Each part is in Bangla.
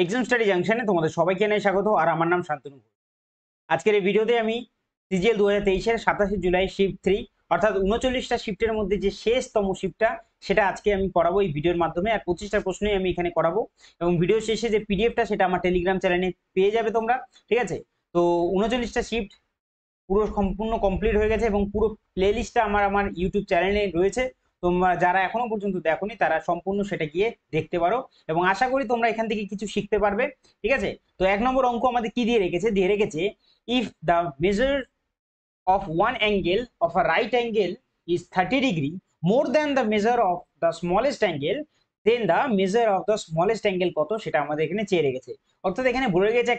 এক্সাম স্টাডি জাংশনে তোমাদের সবাইকে জানাই স্বাগত। আর আমার নাম শান্তনু ঘোষ। আজকের এই ভিডিওতে আমি সিজিএল 2023-এর 27 জুলাই শিফট 3 অর্থাৎ 39টা শিফটের মধ্যে যে শেষতম শিফটটা সেটা আজকে আমি করাবো এই ভিডিওর মাধ্যমে। আর 25টা প্রশ্নই আমি এখানে করাবো এবং ভিডিও শেষে যে পিডিএফটা সেটা আমার টেলিগ্রাম চ্যানেলে পেয়ে যাবে তোমরা, ঠিক আছে? তো 39টা শিফট পুরো সম্পূর্ণ কমপ্লিট হয়ে গেছে এবং পুরো প্লেলিস্টটা আমার ইউটিউব চ্যানেলে রয়েছে। তোমরা যারা এখনো পর্যন্ত দেখোনি তারা সম্পূর্ণ সেটা গিয়ে দেখতে পারো এবং আশা করি তোমরা এখান থেকে কিছু শিখতে পারবে, ঠিক আছে? তো 1 নম্বর অঙ্ক আমাদের কি দিয়ে রেখেছে if the measure of one angle of a right angle is 30 degree more than the measure of the smallest angle, then the measure of the smallest angle কত সেটা আমাদের এখানে চেয়ে রেখেছে। অর্থাৎ এখানে বলে গেছে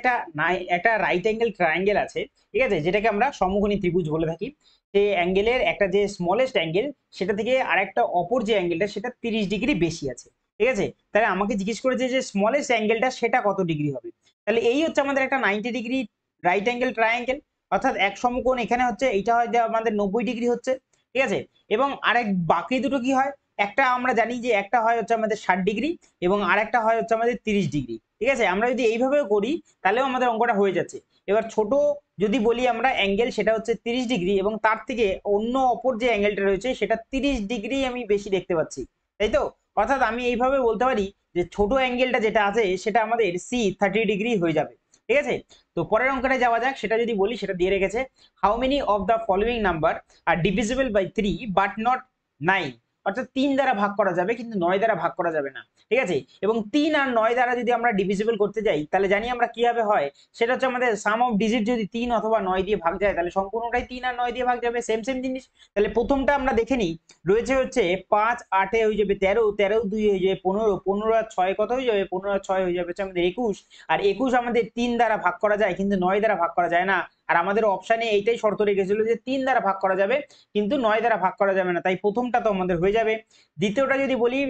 একটা রাইট অ্যাঙ্গেল ট্রায়াঙ্গেল আছে, ঠিক আছে, যেটাকে আমরা সমকোণী ত্রিভুজ বলে থাকি। সেই অ্যাঙ্গেলের একটা যে স্মলেস্ট অ্যাঙ্গেল সেটা থেকে আরেকটা অপর যে অ্যাঙ্গেলটা সেটা 30 ডিগ্রি বেশি আছে, ঠিক আছে? তাহলে আমাকে জিজ্ঞেস করেছে যে স্মলেস্ট অ্যাঙ্গেলটা সেটা কত ডিগ্রি হবে। তাহলে এই হচ্ছে আমাদের একটা 90 ডিগ্রি রাইট অ্যাঙ্গেল ট্রায়াঙ্গেল, অর্থাৎ এক সমকোণ এখানে হচ্ছে, এইটা হয় যে আমাদের 90 ডিগ্রি হচ্ছে, ঠিক আছে? এবং আরেক বাকি দুটো কি হয়, একটা আমরা জানি যে একটা হয় হচ্ছে আমাদের 60 ডিগ্রি এবং আরেকটা হয় হচ্ছে আমাদের 30 ডিগ্রি, ঠিক আছে? আমরা যদি এইভাবেও করি তাহলেও আমাদের অঙ্কটা হয়ে যাচ্ছে। এবার ছোট যদি বলি আমরা অ্যাঙ্গেল সেটা হচ্ছে 30 ডিগ্রি এবং তার থেকে অন্য অপর যে অ্যাঙ্গেলটা রয়েছে সেটা 30 ডিগ্রি আমি বেশি দেখতে পাচ্ছি, তাই তো? অর্থাৎ আমি এইভাবে বলতে পারি যে ছোট অ্যাঙ্গেলটা যেটা আছে সেটা আমাদের সি 30 ডিগ্রি হয়ে যাবে, ঠিক আছে? তো পরের অঙ্কটা যাওয়া যাক। সেটা যদি বলি সেটা দিয়ে রেখেছে how many of the following number are divisible by 3 but not 9, অর্থাৎ 3 দ্বারা ভাগ করা যাবে কিন্তু 9 দ্বারা ভাগ করা যাবে না, ঠিক আছে? এবং 3 আর 9 দ্বারা যদি আমরা ডিভিজিবল করতে যাই তাহলে জানি আমরা কিভাবে হয়, সেটা হচ্ছে আমাদের সাম অফ ডিজিট যদি 3 অথবা 9 দিয়ে ভাগ যায় তাহলে সম্পূর্ণটাই 3 আর 9 দিয়ে ভাগ যাবে, সেম সেম জিনিস। তাহলে প্রথমটা আমরা দেখে নিই, রয়েছে হচ্ছে 5 8 হয়ে যাবে 13, 13 2 হয়ে যাবে 15, 15 আর 6 কত হয়ে যাবে, 15 আর 6 হয়ে যাবে হচ্ছে আমাদের 21। আর 21 আমাদের 3 দ্বারা ভাগ করা যায় কিন্তু 9 দ্বারা ভাগ করা যায় না। আর আমাদের অপশানে এইটাই শর্ত রেখেছিল যে 3 দ্বারা ভাগ করা যাবে কিন্তু 9 দ্বারা ভাগ করা যাবে না, তাই প্রথমটা তো আমাদের হয়ে যাবে। দ্বিতীয়টা যদি বলি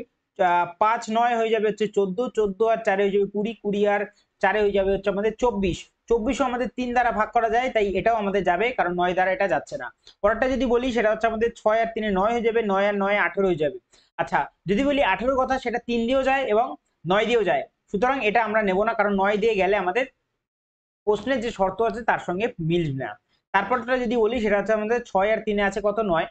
5 9 হয়ে যাবে হচ্ছে 14, 14 আর 4 হয়ে যাবে 20, 20 আর 4 হয়ে যাবে হচ্ছে আমাদের 24, 24ও আমাদের 3 দ্বারা ভাগ করা যায় তাই এটাও আমাদের যাবে কারণ 9 দ্বারা এটা যাচ্ছে না। পরেরটা যদি বলি সেটা হচ্ছে আমাদের 6 আর 3 9 হয়ে যাবে, 9 আর 9 18 হয়ে যাবে। আচ্ছা, যদি বলি 18 কথা সেটা 3 দিয়েও যায় এবং 9 দিয়েও যায়, সুতরাং এটা আমরা নেব না কারণ 9 দিয়ে গেলে আমাদের প্রশ্নের যে শর্ত আছে তার সঙ্গে মিলবে না। তারপরটা যদি বলি সেটা হচ্ছে আমাদের 6 আর 3 আছে কত 9,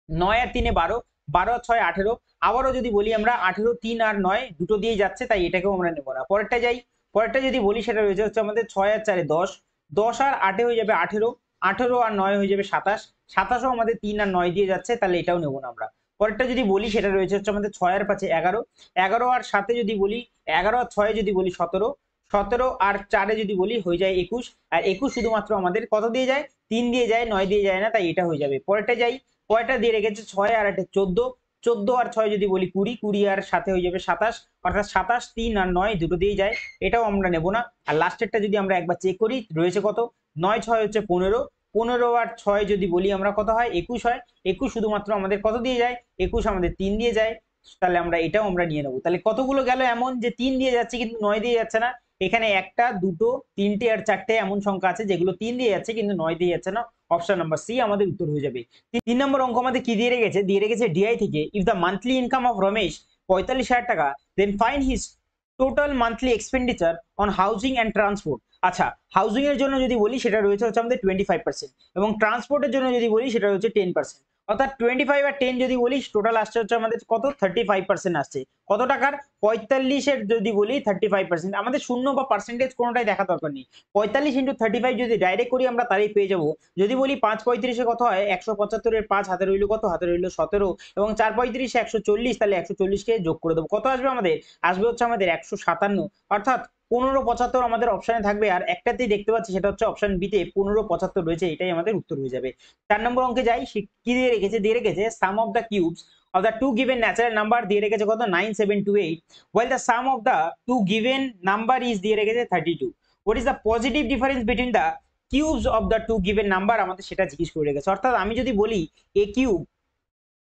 9 আর 3 12, 12 আর 6 18। আবারও যদি বলি আমরা 18 3 আর 9 দুটো দিয়ে যাচ্ছে তাই এটাকেও আমরা নেব না। পরেরটা যাই, পরেরটা যদি বলি সেটা রয়েছে হচ্ছে আমাদের 6 আর 4 10, 10 আর 8 হয়ে যাবে 18, 18 আর 9 হয়ে যাবে 27, 27ও আমাদের 3 আর 9 দিয়ে যাচ্ছে তাহলে এটাও নেব না আমরা। পরেরটা যদি বলি সেটা রয়েছে হচ্ছে আমাদের 6 আর 5 11, 11 আর 7 যদি বলি, 11 আর 6 যদি বলি 17, 17 আর 4 যদি বলি হয়ে যায় 21। আর 21 শুধুমাত্র আমাদের কত দিয়ে যায়, 3 দিয়ে যায়, 9 দিয়ে যায় না, তাই এটা হয়ে যাবে। পরেরটা যাই, পরেরটা দিয়ে রেখেছে 6 আর 8 14, 14 আর 6 যদি বলি 20, 20 আর 7 হয়ে যাবে 27, অর্থাৎ 27 3 আর 9 দুটো দিয়ে যায়, এটাও আমরা নেব না। আর লাস্টেরটা যদি আমরা একবার চেক করি রয়েছে কত, 9 6 হচ্ছে 15, 15 আর 6 যদি বলি আমরা কত হয় 21 হয়, 21 শুধুমাত্র আমাদের কত দিয়ে যায়, 21 আমাদের 3 দিয়ে যায়, তাহলে আমরা এটাও আমরা নিয়ে নেবো। তাহলে কতগুলো গেল এমন যে 3 দিয়ে যাচ্ছে কিন্তু 9 দিয়ে যাচ্ছে না, এখানে একটা দুটো তিনটে আর চারটে এমন সংখ্যা আছে যেগুলো 3 দিয়ে যাচ্ছে কিন্তু 9 দিয়ে যাচ্ছে না, অপশন নাম্বার সি আমাদের উত্তর হয়ে যাবে। 3 নম্বর অঙ্ক আমাদের কি দিয়ে রেখেছে ডিআই থেকে if the monthly income of Ramesh 45,000 টাকা then find his total monthly expenditure on housing and transport. আচ্ছা, হাউজিং এর জন্য যদি বলি সেটা রয়েছে হচ্ছে আমাদের 25% এবং ট্রান্সপোর্টের জন্য যদি বলি সেটা হচ্ছে 10%, অর্থাৎ 25 আর 10 যদি বলি টোটাল আসছে হচ্ছে আমাদের কত 35% আসছে। কত টাকার, 45-এর যদি বলি 35%, আমাদের শূন্য বা পার্সেন্টেজ কোনোটাই দেখা দরকার নেই। 45 ইন্টু 35 যদি ডাইরেক্ট করি আমরা তারই পেয়ে যাবো। যদি বলি 5 35-এ কত হয়, 175-এর 5 হাতে রইল কত, হাতে রইল 17 এবং 4 35 140, তাহলে 140-কে যোগ করে দেবো, কত আসবে আমাদের, আসবে হচ্ছে আমাদের 157, অর্থাৎ 1575 আমাদের অপশনে থাকবে। আর একটাতেই দেখতে পাচ্ছি সেটা হচ্ছে অপশন বি তে 1575 রয়েছে, এটাই আমাদের উত্তর হয়ে যাবে। 4 নম্বর অঙ্কে যাই, কি দিয়ে রেখেছে sum of the cubes of the two given natural number দিয়ে রেখেছে কত 9728, while the sum of the two given number is দিয়ে রেখেছে 32. What is the positive difference between the cubes of the two given number, আমাদের সেটা জিজ্ঞেস করে রেখেছে। অর্থাৎ আমি যদি বলি a কিউব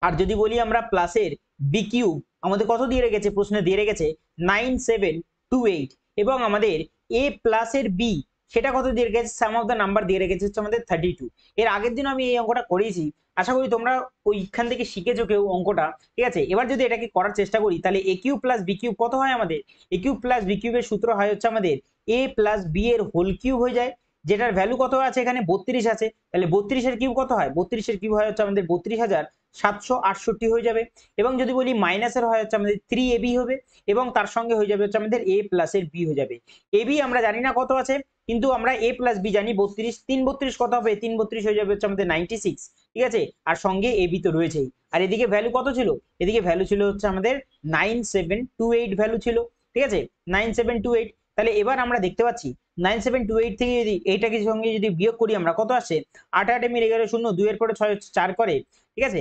আর যদি বলি আমরা প্লাসের বি কিউব, আমাদের কত দিয়ে রেখেছে, প্রশ্নে দিয়ে রেখেছে 9728 এবং আমাদের এ প্লাসের বি সেটা কত দিয়ে রেখেছে, সাম অফ দ্য নাম্বার দিয়ে রেখেছে হচ্ছে আমাদের 32। এর আগের দিন আমি এই অঙ্কটা করেছি, আশা করি তোমরা ওইখান থেকে শিখেছো কেউ অঙ্কটা, ঠিক আছে। এবার যদি এটাকে করার চেষ্টা করি তাহলে এ কিউব প্লাস বি কিউব কত হয় আমাদের, এ কিউব প্লাস বি কিউবের সূত্র হয় হচ্ছে আমাদের এ প্লাস বি এর হোল কিউব হয়ে যায়, যেটার ভ্যালু কত আছে এখানে 32 আছে, তাহলে 32-এর কিউব কত হয়, 32-এর কিউব হয় হচ্ছে আমাদের 32,768 হয়ে যাবে। এবং যদি বলি মাইনাসের হয় হচ্ছে আমাদের 3ab হবে, এবং তার সঙ্গে হয়ে যাবে হচ্ছে আমাদের a প্লাস এর b হয়ে যাবে। ab আমরা জানি না কত আছে, কিন্তু আমরা a প্লাস b জানি 32, 3 32 কত হবে, 3 32 হয়ে যাবে হচ্ছে আমাদের 96, ঠিক আছে। আর সঙ্গে ab তো রয়েছেই, আর এদিকে ভ্যালু কত ছিল, এদিকে ভ্যালু ছিল হচ্ছে আমাদের 9728 ভ্যালু ছিল, ঠিক আছে, 9728। তাহলে এবার আমরা দেখতে পাচ্ছি 9728 থেকে যদি এইটাকে সঙ্গে যদি বিয়োগ করি আমরা কত আসে, 8 8 মিলে গেলে 0, 2 এর পরে 6 4 করে, ঠিক আছে,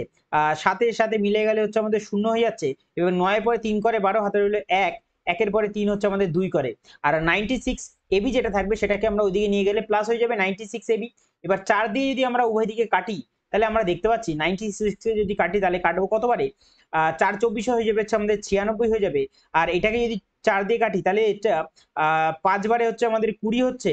7 সাথে মিলে গেলে হচ্ছে আমাদের 0 হয়ে যাচ্ছে, এবং 9 এর পরে 3 করে 12, হাতে রইল 1, 1 এর পরে 3 হচ্ছে আমাদের 2 করে, আর 96 এবি যেটা থাকবে সেটাকে আমরা ওইদিকে নিয়ে গেলে প্লাস হয়ে যাবে 96 এবি। এবার 4 দিয়ে যদি আমরা উভয় দিকে কাটি তাহলে আমরা দেখতে পাচ্ছি 96 এ যদি কাটি তাহলে কাটবো কত বারে, 4 24 হয়ে যাবে হচ্ছে আমাদের 96 হয়ে যাবে। আর এটাকে যদি 4 দিয়ে কাটি তাহলে এটা 5 বারে হচ্ছে আমাদের 20 হচ্ছে,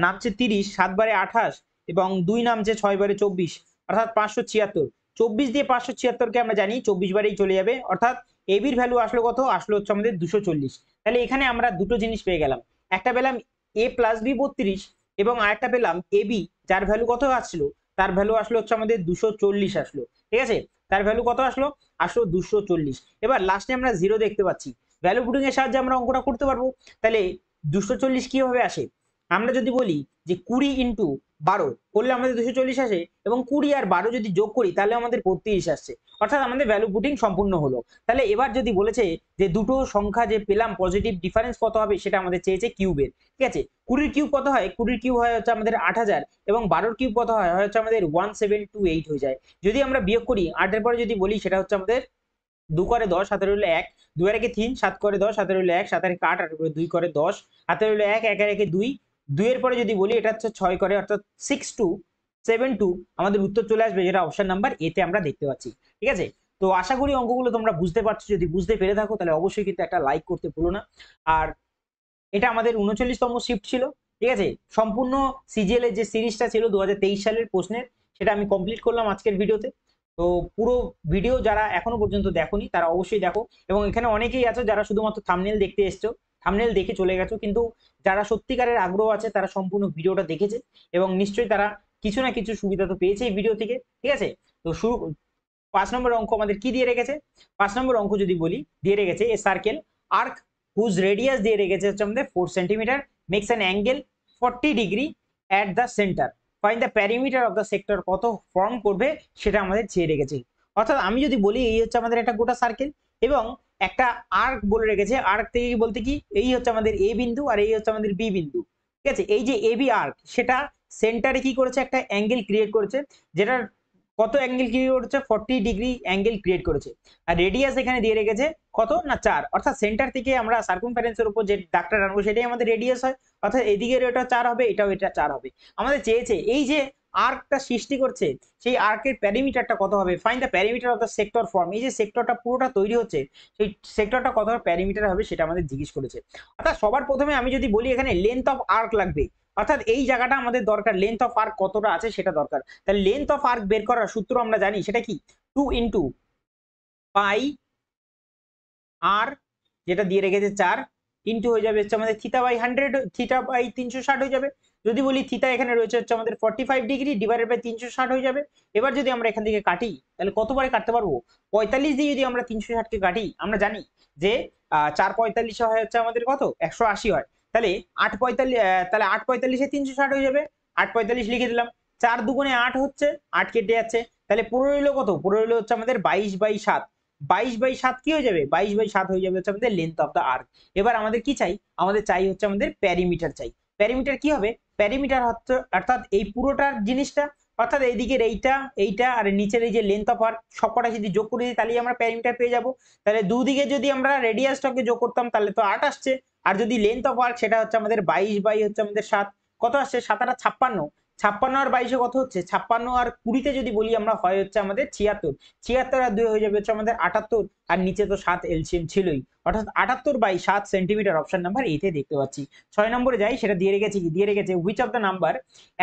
নামছে 30, 7 বারে 28, এবং 2 নামছে 6 বারে 24, অর্থাৎ 576। 24 দিয়ে 576 কে আমরা জানি 24 বারেই চলে যাবে, অর্থাৎ এবির ভ্যালু আসলো কত, আসলো হচ্ছে আমাদের 240। তাহলে এখানে আমরা দুটো জিনিস পেয়ে গেলাম, একটা পেলাম এ প্লাস বি 32, এবং আরেকটা পেলাম এবি যার ভ্যালু কত আসলো, তার ভ্যালু আসলো হচ্ছে আমাদের 240 আসলো, ঠিক আছে, তার ভ্যালু কত আসলো, আসলো 240। এবার লাস্টে আমরা জিরো দেখতে পাচ্ছি, ভ্যালু পুটিং এর সাহায্যে আমরা অঙ্কটা করতে পারবো। তাহলে 240 কিভাবে আসে, আমরা যদি বলি যে 20 ইন্টু 12 করলে আমাদের 240 আসে, এবং 20 আর 12 যদি যোগ করি তাহলে আমাদের 32 আসছে, অর্থাৎ আমাদের ভ্যালু পুটিং সম্পূর্ণ হলো। তাহলে এবার যদি বলেছে যে দুটো সংখ্যা যে পেলাম পজিটিভ ডিফারেন্স কত হবে সেটা আমাদের চেয়েছে কিউবের, ঠিক আছে। 20 কিউব কত হয়, 20 কিউব হয় হচ্ছে আমাদের 8000, এবং 12 কিউব কত হয় হচ্ছে আমাদের 1728 হয়ে যায়। যদি আমরা বিয়োগ করি 8 এর পরে যদি বলি সেটা হচ্ছে আমাদের 2 করে 10, হাতে রইল 1, 2 এর একে 3, 7 করে 10, হাতে রইল 1, 7 এর 8, আর 2 করে 10, হাতে রইল 1, 1 এর একে 2, 2 এর পরে যদি বলি এটা হচ্ছে 6 করে, অর্থাৎ 6272 আমাদের উত্তর চলে আসবে, যেটা অপশন নাম্বার এ তে আমরা দেখতে পাচ্ছি, ঠিক আছে। তো আশা করি অঙ্কগুলো তোমরা বুঝতে পারছো, যদি বুঝতে পেরে থাকো তাহলে অবশ্যই কিন্তু একটা লাইক করতে ভুলো না। আর এটা আমাদের 39তম শিফট ছিল, ঠিক আছে। সম্পূর্ণ সিজিএল এর যে সিরিজটা ছিল 2023 সালের প্রশ্নের, সেটা আমি কমপ্লিট করলাম আজকের ভিডিওতে। তো পুরো ভিডিও যারা এখনো পর্যন্ত দেখোনি তারা অবশ্যই দেখো, এবং এখানে অনেকেই আছো যারা শুধুমাত্র থাম্বনেল দেখতে এসছো, থাম্বনেল দেখে চলে গেছো, কিন্তু যারা সত্যিকারের আগ্রহ আছে তারা সম্পূর্ণ ভিডিওটা দেখেছে, এবং নিশ্চয়ই তারা কিছু না কিছু সুবিধা তো পেয়েছে এই ভিডিও থেকে, ঠিক আছে। তো শুরু 5 নম্বর অঙ্ক আমাদের কি দিয়ে রেখেছে, 5 নম্বর অঙ্ক যদি বলি দিয়ে রেখেছে a circle arc whose radius দিয়ে রেখেছে হচ্ছে আমাদের 4 centimetre, makes an angle 40 degree at the centre, find the perimeter of the sector কত ফর্ম করবে সেটা আমাদের চেয়ে রেখেছে। অর্থাৎ আমি যদি বলি এই হচ্ছে আমাদের একটা গোটা সার্কেল, এবং একটা আর্ক বলে রেখেছে, আর্ক থেকে বলতে কি এই হচ্ছে আমাদের এ বিন্দু আর এই হচ্ছে আমাদের বি বিন্দু, ঠিক আছে। এই যে এ বি আর্ক সেটা সেন্টারে কি করেছে, একটা অ্যাঙ্গেল ক্রিয়েট করেছে, যেটার কত অ্যাঙ্গেল ক্রিয়েট করেছে, 40 ডিগ্রি অ্যাঙ্গেল ক্রিয়েট করেছে। আর রেডিয়াস এখানে দিয়ে রেখেছে কত না 4, অর্থাৎ সেন্টার থেকে আমরা সার্কামফারেন্সের উপর যে দাগটা টানবো সেটাই আমাদের রেডিয়াস হয়, অর্থাৎ এদিকের এটা 4 হবে, এটাও এটা 4 হবে। আমাদের চেয়েছে এই যে আর্কটা সৃষ্টি করছে সেই আর্কের প্যারিমিটারটা কত হবে, find the perimeter of the sector form, এই যে সেক্টরটা পুরোটা তৈরি হচ্ছে সেই সেক্টরটা কত প্যারিমিটার হবে সেটা আমাদের জিজ্ঞেস করেছে। অর্থাৎ সবার প্রথমে আমি যদি বলি এখানে লেন্থ অফ আর্ক লাগবে, অর্থাৎ এই জায়গাটা আমাদের দরকার, লেন্থ অফ আর্ক কতটা আছে সেটা দরকার। তাহলে লেন্থ অফ আর্ক বের করার সূত্র আমরা জানি, সেটা কি 2 ইন্টু পাই আর, যেটা দিয়ে রেখেছে 4, ইন্টু হয়ে যাবে হচ্ছে আমাদের থিটা বাই 100, থিটা বাই 360 হয়ে যাবে। যদি বলি থিটা এখানে রয়েছে হচ্ছে আমাদের 45 ডিগ্রি, ডিভাইডেড বাই 360 হয়ে যাবে। এবার যদি আমরা এখান থেকে কাটি তাহলে কতবারে কাটতে পারবো, 45 দিয়ে যদি আমরা 360 কে কাটি, আমরা জানি যে 4 45 হয় হচ্ছে আমাদের কত 180 হয়, তাহলে 8 45, তাহলে 8 45 360 হয়ে যাবে, 8 45 লিখে দিলাম, 4 দুগুণে 8 হচ্ছে, 8 কেটে যাচ্ছে, তাহলে পুরো রইলো কত, পুরো রইলো হচ্ছে আমাদের 22/7, 22/7 কি হয়ে যাবে, 22/7 হয়ে যাবে হচ্ছে আমাদের লেন্থ অফ দ্য আর্ক। এবার আমাদের কি চাই, আমাদের চাই হচ্ছে আমাদের প্যারিমিটার চাই। প্যারিমিটার কি হবে, প্যারিমিটার হচ্ছে অর্থাৎ এই পুরোটার জিনিসটা, অর্থাৎ এইদিকের এইটা এইটা আর নিচের এই যে লেন্থ অফ আর্ক সবকটা যদি যোগ করে দিই তাহলেই আমরা প্যারিমিটার পেয়ে যাব। তাহলে দুদিকে যদি আমরা রেডিয়াসটাকে যোগ করতাম তাহলে তো 8 আসছে, আর যদি লেন্থ অফ আর্ক সেটা হচ্ছে আমাদের 22 বাই হচ্ছে আমাদের 7, কত আসছে 7 আর 56, 56 আর 22 কত হচ্ছে, 56 আর 20 যদি বলি আমরা হয় হচ্ছে আমাদের 76, 76 আর 2 হয়ে যাবে হচ্ছে আমাদের 78, আর নিচে তো 7 এলসিএম ছিলই, অর্থাৎ 78/7 সেন্টিমিটার অপশন নাম্বার এইতে দেখতে পাচ্ছি। 6 নম্বরে যাই, সেটা দিয়ে রেখেছি কি, দিয়ে রেখেছে হুইচ অফ দ্য নাম্বার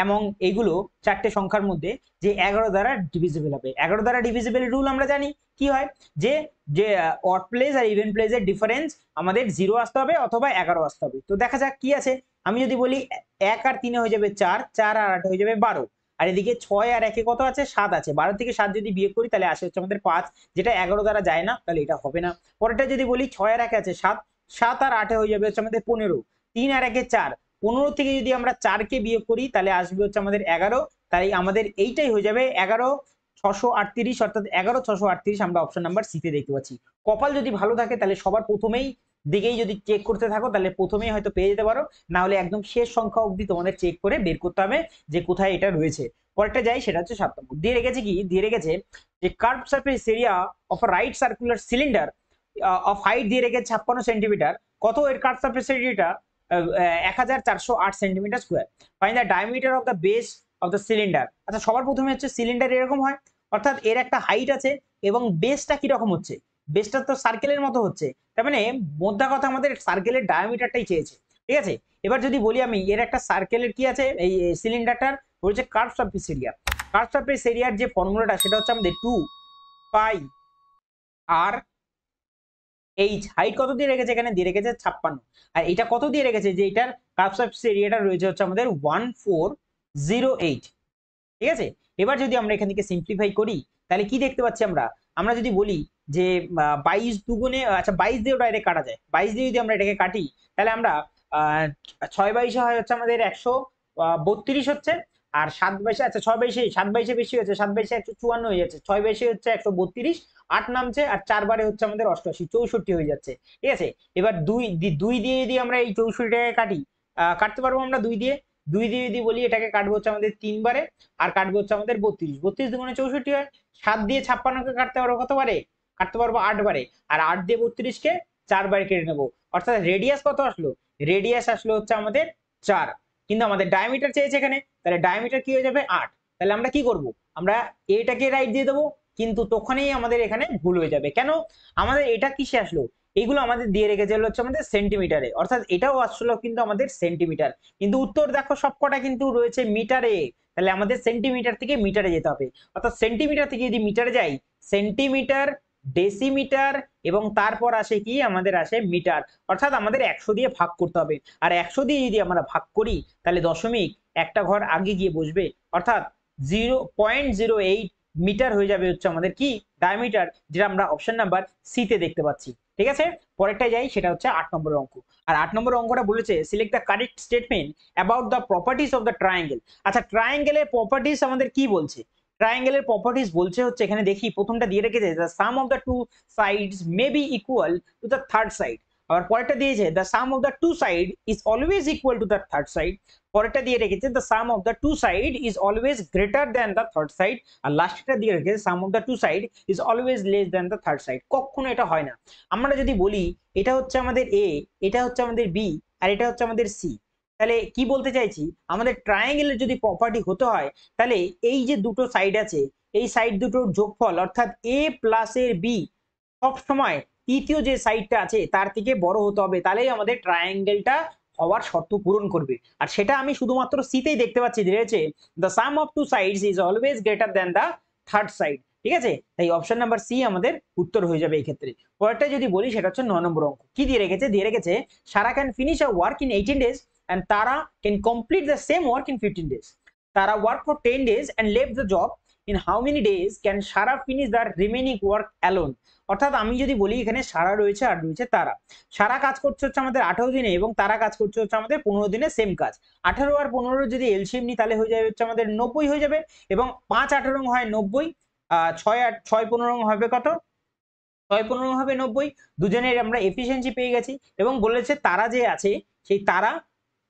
এবং এইগুলো চারটে সংখ্যার মধ্যে যে 11 দ্বারা ডিভিজিবল হবে। 11 দ্বারা ডিভিজিবল রুল আমরা জানি কি হয়, যে যে অড প্লেস আর ইভেন প্লেস এর ডিফারেন্স আমাদের 0 আসতে হবে অথবা 11 আসতে হবে। তো দেখা যাক কি আছে, আমি যদি বলি 1 আর 3 হয়ে যাবে 4, 4 আর 8 হয়ে যাবে 12, আর এদিকে 6 আর 1 কত আছে, 7 আছে। 12 থেকে 7 যদি বিয়োগ করি তাহলে আসে হচ্ছে আমাদের 5, যেটা 11 দ্বারা যায় না, তাহলে এটা হবে না। পরেরটা যদি বলি 6 আর 1 আছে 7, 7 আর 8 হয়ে যাবে হচ্ছে আমাদের 15, 3 আর 1 4, 15 থেকে যদি আমরা 4 কে বিয়োগ করি তাহলে আসবে হচ্ছে আমাদের 11, তাই আমাদের এইটাই হয়ে যাবে 11,638, অর্থাৎ 11,638 আমরা অপশন নাম্বার সি তে দেখতে পাচ্ছি। কপাল যদি ভালো থাকে তাহলে সবার প্রথমেই দিকেই যদি চেক করতে থাকো তাহলে প্রথমেই হয়তো পেয়ে যেতে পারো, না হলে একদম শেষ সংখ্যা অবধি তোমাদের চেক করে বের করতে হবে যে কোথায় এটা রয়েছে। পরেরটা যাই, সেটা হচ্ছে 7 নম্বর। দিয়ে রেখেছে কি, দিয়ে রেখেছে যে curve surface area of a right circular cylinder of height দিয়ে রেখেছে 56 সেন্টিমিটার। কত এর কার্ভ সারফেস এরিয়াটা, 1408 centimetre square. Find the diameter of the base of the cylinder. আচ্ছা, সবার প্রথমে হচ্ছে সিলিন্ডার এরকম হয়, অর্থাৎ এর একটা হাইট আছে এবং বেসটা কি রকম হচ্ছে, বেসটা তো সার্কেলের মতো হচ্ছে, তার মানে মোদ্দা কথা আমাদের সার্কেলের ডায়ামিটারটাই চেয়েছে, ঠিক আছে। এবার যদি বলি আমি এর একটা সার্কেলের কি আছে, এই সিলিন্ডারটার হচ্ছে curve surface area. Curve surface এরিয়ার যে ফর্মুলাটা সেটা হচ্ছে আমাদের 2 পাই আর এইচ। হাইট কত দিয়ে রেখেছে, এখানে দিয়ে রেখেছে 56, আর এটা কত দিয়ে রেখেছে, যে এটার কার্ভ সারফেস এরিয়াটা রয়েছে হচ্ছে আমাদের 1408, ঠিক আছে। এবার যদি আমরা এখান থেকে সিম্পলিফাই করি তাহলে কি দেখতে পাচ্ছি আমরা, আমরা যদি বলি যে 22 দুগুণে, আচ্ছা 22 দিয়ে ডাইরেক্ট কাটা যায়, 22 দিয়ে যদি আমরা এটাকে কাটি তাহলে আমরা 6/22 হয় হচ্ছে আমাদের 132 হচ্ছে, আর 7/22, আচ্ছা 6/22, 7/22 বেশি হচ্ছে, 7/22 154 হয়ে যাচ্ছে, 6/22 হচ্ছে 132, 8 নামছে, আর 4 বারে হচ্ছে আমাদের 88, 64 হয়ে যাচ্ছে, ঠিক আছে। এবার 2 দিয়ে যদি আমরা এই 64টাকে কাটি, কাটতে পারবো আমরা 2 দিয়ে, 2 দিয়ে যদি বলি এটাকে কাটবো হচ্ছে আমাদের 3 বারে, আর কাটবো হচ্ছে আমাদের 32, 32 দুগুণে 64 হয়। 7 দিয়ে 56কে কাটতে পারবো কত বারে, কাটতে পারবো 8 বারে, আর 8 দিয়ে 32কে 4 বারে কেটে নেবো, অর্থাৎ রেডিয়াস কত আসলো, রেডিয়াস আসলো হচ্ছে আমাদের 4, কিন্তু আমাদের ডায়ামিটার চেয়েছে এখানে, তাহলে ডায়ামিটার কি হয়ে যাবে 8। তাহলে আমরা কি করব, আমরা এটাকে রাইট দিয়ে দেবো, কিন্তু তখনই আমাদের এখানে ভুল হয়ে যাবে। কেন, আমাদের এটা কিসে আসলো, এইগুলো আমাদের দিয়ে রেখেছে হচ্ছে আমাদের সেন্টিমিটারে, অর্থাৎ এটাও আসলো কিন্তু আমাদের সেন্টিমিটার, কিন্তু উত্তর দেখো সবকটা কিন্তু রয়েছে মিটারে, তাহলে আমাদের সেন্টিমিটার থেকে মিটারে যেতে হবে, অর্থাৎ সেন্টিমিটার থেকে যদি মিটারে যাই, সেন্টিমিটার, ডেসিমিটার এবং তারপর আসে কি, আমাদের আসে মিটার, অর্থাৎ আমাদের 100 দিয়ে ভাগ করতে হবে, আর 100 দিয়ে যদি আমরা ভাগ করি তাহলে দশমিক একটা ঘর আগে গিয়ে বসবে, অর্থাৎ 0.08 মিটার হয়ে যাবে হচ্ছে আমাদের কি ডায়ামিটার, যেটা আমরা অপশন নাম্বার সি তে দেখতে পাচ্ছি, ঠিক আছে। পরেরটা যাই, সেটা হচ্ছে 8 নম্বর অঙ্ক, আর 8 নম্বর অঙ্কটা বলেছে select the correct statement about the properties of the triangle. আচ্ছা, ট্রায়াঙ্গেলের প্রপার্টিজ আমাদের কি বলছে, ট্রায়াঙ্গেলের প্রপার্টিজ বলছে হচ্ছে, এখানে দেখি প্রথমটা দিয়ে রেখেছে the sum of the two sides may be equal to the third side, আবার পরেরটা দিয়েছে the sum of the two side is always equal to the third side, পরেরটা দিয়ে রেখেছে the sum of the two side is always greater than the third side, আর লাস্টটা দিয়ে রেখেছে sum of the two side is always less than the third side. কখনো এটা হয় না। আমরা যদি বলি এটা হচ্ছে আমাদের এ, এটা হচ্ছে আমাদের বি, আর এটা হচ্ছে আমাদের সি, তাহলে কি বলতে চাইছি, আমাদের ট্রায়াঙ্গেলের যদি প্রপার্টি হতে হয় তাহলে এই যে দুটো সাইড আছে, এই সাইড দুটোর যোগফল অর্থাৎ এ প্লাস এর বি সব সময় তৃতীয় যে সাইডটা আছে তার থেকে বড় হতে হবে, তাহলেই আমাদের ট্রায়াঙ্গেলটা হওয়ার শর্ত পূরণ করবে, আর সেটা আমি শুধুমাত্র সিতেই দেখতে পাচ্ছি, রয়েছে the sum of two sides is always greater than the third side, ঠিক আছে। তাই অপশন নাম্বার সি আমাদের উত্তর হয়ে যাবে এই ক্ষেত্রে। পরেরটা যদি বলি সেটা হচ্ছে 9 নম্বর অঙ্ক, কি দিয়ে রেখেছে, দিয়ে রেখেছে Sara can finish a work in 18 days and Tara can complete the same work in 15 days. Tara worked for 10 days and left the job. In how many days can Shara finish the remaining work alone? অর্থাৎ আমি যদি বলি এখানে সারা রয়েছে আর রয়েছে তারা, সারা কাজ করছে হচ্ছে আমাদের 18 দিনে এবং তারা কাজ করছে হচ্ছে আমাদের 15 দিনে সেম কাজ, 18 আর 15 যদি এলসিএম নিই তাহলে হয়ে যাবে হচ্ছে আমাদের 90 হয়ে যাবে, এবং 5 18 হয় 90, 6 15 হবে কত, 6 15 হবে 90, দুজনের আমরা এফিসিয়েন্সি পেয়ে গেছি, এবং বলেছে তারা যে আছে সেই তারা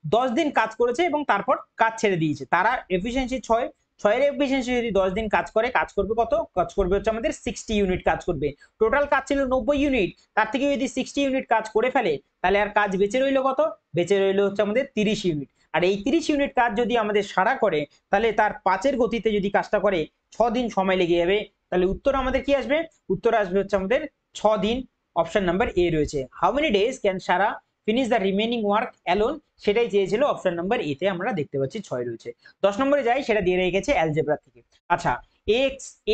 10 দিন কাজ করেছে এবং তারপর কাজ ছেড়ে দিয়েছে, তারা এফিসিয়েন্সি 6, 6 এর এফিসিয়েন্সি যদি 10 দিন কাজ করে, কাজ করবে কত, কাজ করবে হচ্ছে আমাদের 60 ইউনিট কাজ করবে, টোটাল কাজ ছিল 90 ইউনিট, তার থেকে যদি 60 ইউনিট কাজ করে ফেলে তাহলে আর কাজ বেঁচে রইলো কত, বেঁচে রইলো হচ্ছে আমাদের 30 ইউনিট, আর এই 30 ইউনিট কাজ যদি আমাদের সারা করে তাহলে তার 5-এর গতিতে যদি কাজটা করে 6 দিন সময় লেগে যাবে। তাহলে উত্তর আমাদের কি আসবে? উত্তর আসবে হচ্ছে আমাদের 6 দিন। অপশন নাম্বার এ রয়েছে। How many days can Sara finish the remaining work alone, সেটাই চেয়েছিল অপশন নাম্বার এ তে, আমরা দেখতে পাচ্ছি 6 রয়েছে। 10 নম্বরে যাই, সেটা দিয়ে রেখেছে অ্যালজেব্রা থেকে। আচ্ছা,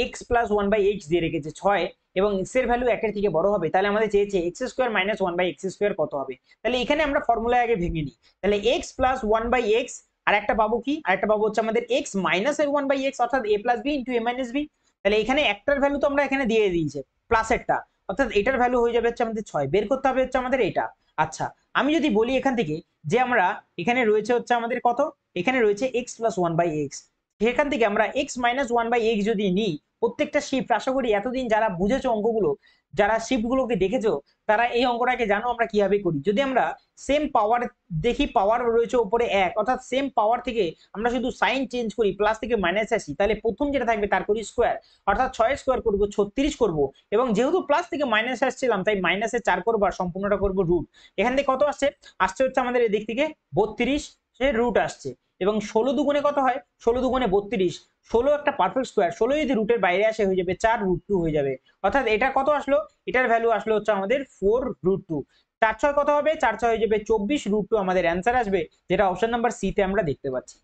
x প্লাস 1/x দিয়ে রেখেছে 6 এবং x এর ভ্যালু 1 এর থেকে বড় হবে, তাহলে আমাদের চেয়েছে x² - 1/x² কত হবে। তাহলে এখানে আমরা ফর্মুলায় আগে ভেঙে নিই। তাহলে x প্লাস 1/x আর একটা পাবো কি, আর একটা পাবো হচ্ছে আমাদের x মাইনাস এর 1/x অর্থাৎ a plus b into a minus b। তাহলে এখানে একটার ভ্যালু তো আমরা এখানে দিয়ে দিয়েছে প্লাসেরটা, অর্থাৎ এটার ভ্যালু হয়ে যাবে হচ্ছে আমাদের 6। বের করতে হবে হচ্ছে আমাদের এটা। আচ্ছা, আমি যদি বলি এখান থেকে যে আমরা এখানে রয়েছে হচ্ছে আমাদের কত, এখানে রয়েছে x প্লাস 1/x, সেখান থেকে আমরা x মাইনাস 1/x যদি নিই, প্রত্যেকটা শিফট, আশা করি এতদিন যারা বুঝেছো অঙ্কগুলো, যারা শিফটগুলোকে দেখেছো, তারা এই অঙ্কটাকে জানো আমরা কিভাবে করি। যদি আমরা সেম পাওয়ার দেখি, পাওয়ার রয়েছে উপরে 1, অর্থাৎ সেম পাওয়ার থেকে আমরা শুধু সাইন চেঞ্জ করি, প্লাস থেকে মাইনাস আসি, তাহলে প্রথম যেটা থাকবে তার করি স্কোয়ার, অর্থাৎ 6 স্কোয়ার করবো 36 করবো, এবং যেহেতু প্লাস থেকে মাইনাস আসছিলাম তাই মাইনাসে 4 করবো আর সম্পূর্ণটা করবো রুট। এখান থেকে কত আসছে, আসছে হচ্ছে আমাদের এদিক থেকে 32 এর রুট আসছে, এবং 16 দুগুণে কত হয়, 16 দুগুণে 32, 16 একটা পারফেক্ট স্কোয়ার, 16 যদি রুটের বাইরে আসে হয়ে যাবে 4√2 হয়ে যাবে। অর্থাৎ এটা কত আসলো, এটার ভ্যালু আসলো হচ্ছে আমাদের 4√2। 4×6 কত হবে, 4×6 হয়ে যাবে 24√2 আমাদের অ্যান্সার আসবে, যেটা অপশন নাম্বার সি তে আমরা দেখতে পাচ্ছি।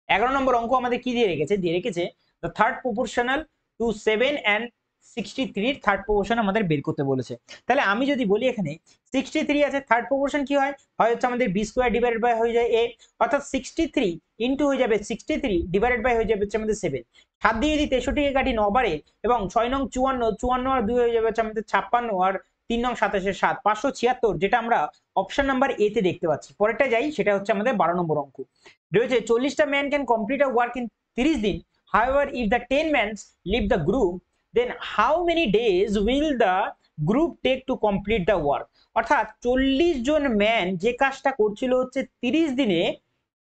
11 নম্বর অঙ্ক আমাদের কি দিয়ে রেখেছে, দিয়ে রেখেছে the third proportional to 7 and 63 third proportion আমাদের বের করতে বলেছে। তাহলে আমি যদি বলি এখানে 63 আছে, থার্ড প্রপোর্শন কি হয়, হয় হচ্ছে আমাদের b স্কয়ার ডিভাইডেড বাই হয়ে যায় a, অর্থাৎ 63 ইনটু হয়ে যাবে 63 ডিভাইডেড বাই হয়ে যাবে হচ্ছে আমাদের 7। 7 দিয়ে যদি 63 কে কাটি 9 বারে, এবং 6 নং 54, 54 আর 2 হয়ে যাবে হচ্ছে আমাদের 56, আর 3 নং 27 এর 7, 576, যেটা আমরা অপশন নাম্বার এ তে দেখতে পাচ্ছি। পরেরটা যাই, সেটা হচ্ছে আমাদের 12 নম্বর অঙ্ক রয়েছে। 40টা man can complete a work in 30 দিন, however if the 10 men leave the group then how many days will the group take to complete the work। অর্থাৎ 40 জন ম্যান যে কাজটা করছিল হচ্ছে 30 দিনে,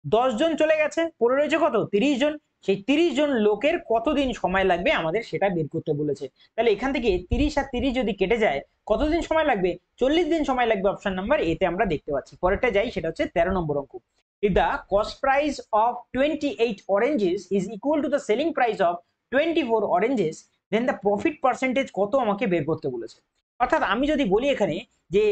10 জন চলে গেছে, পড়ে রয়েছে কত, 30 জন। সেই 30 জন লোকের কতদিন সময় লাগবে আমাদের সেটা বের করতে বলেছে। তাহলে এখান থেকে 30 আর 30 যদি কেটে যায়, কতদিন সময় লাগবে, 40 দিন সময় লাগবে, অপশন নাম্বার এ তে আমরা দেখতে পাচ্ছি। পরেরটা যাই, সেটা হচ্ছে 13 নম্বর অঙ্ক। If the cost price of 28 oranges is equal to the selling price of 24 oranges, then the profit percentage কত আমাকে বের করতে বলেছে। অর্থাৎ আমি যদি বলি এখানে যে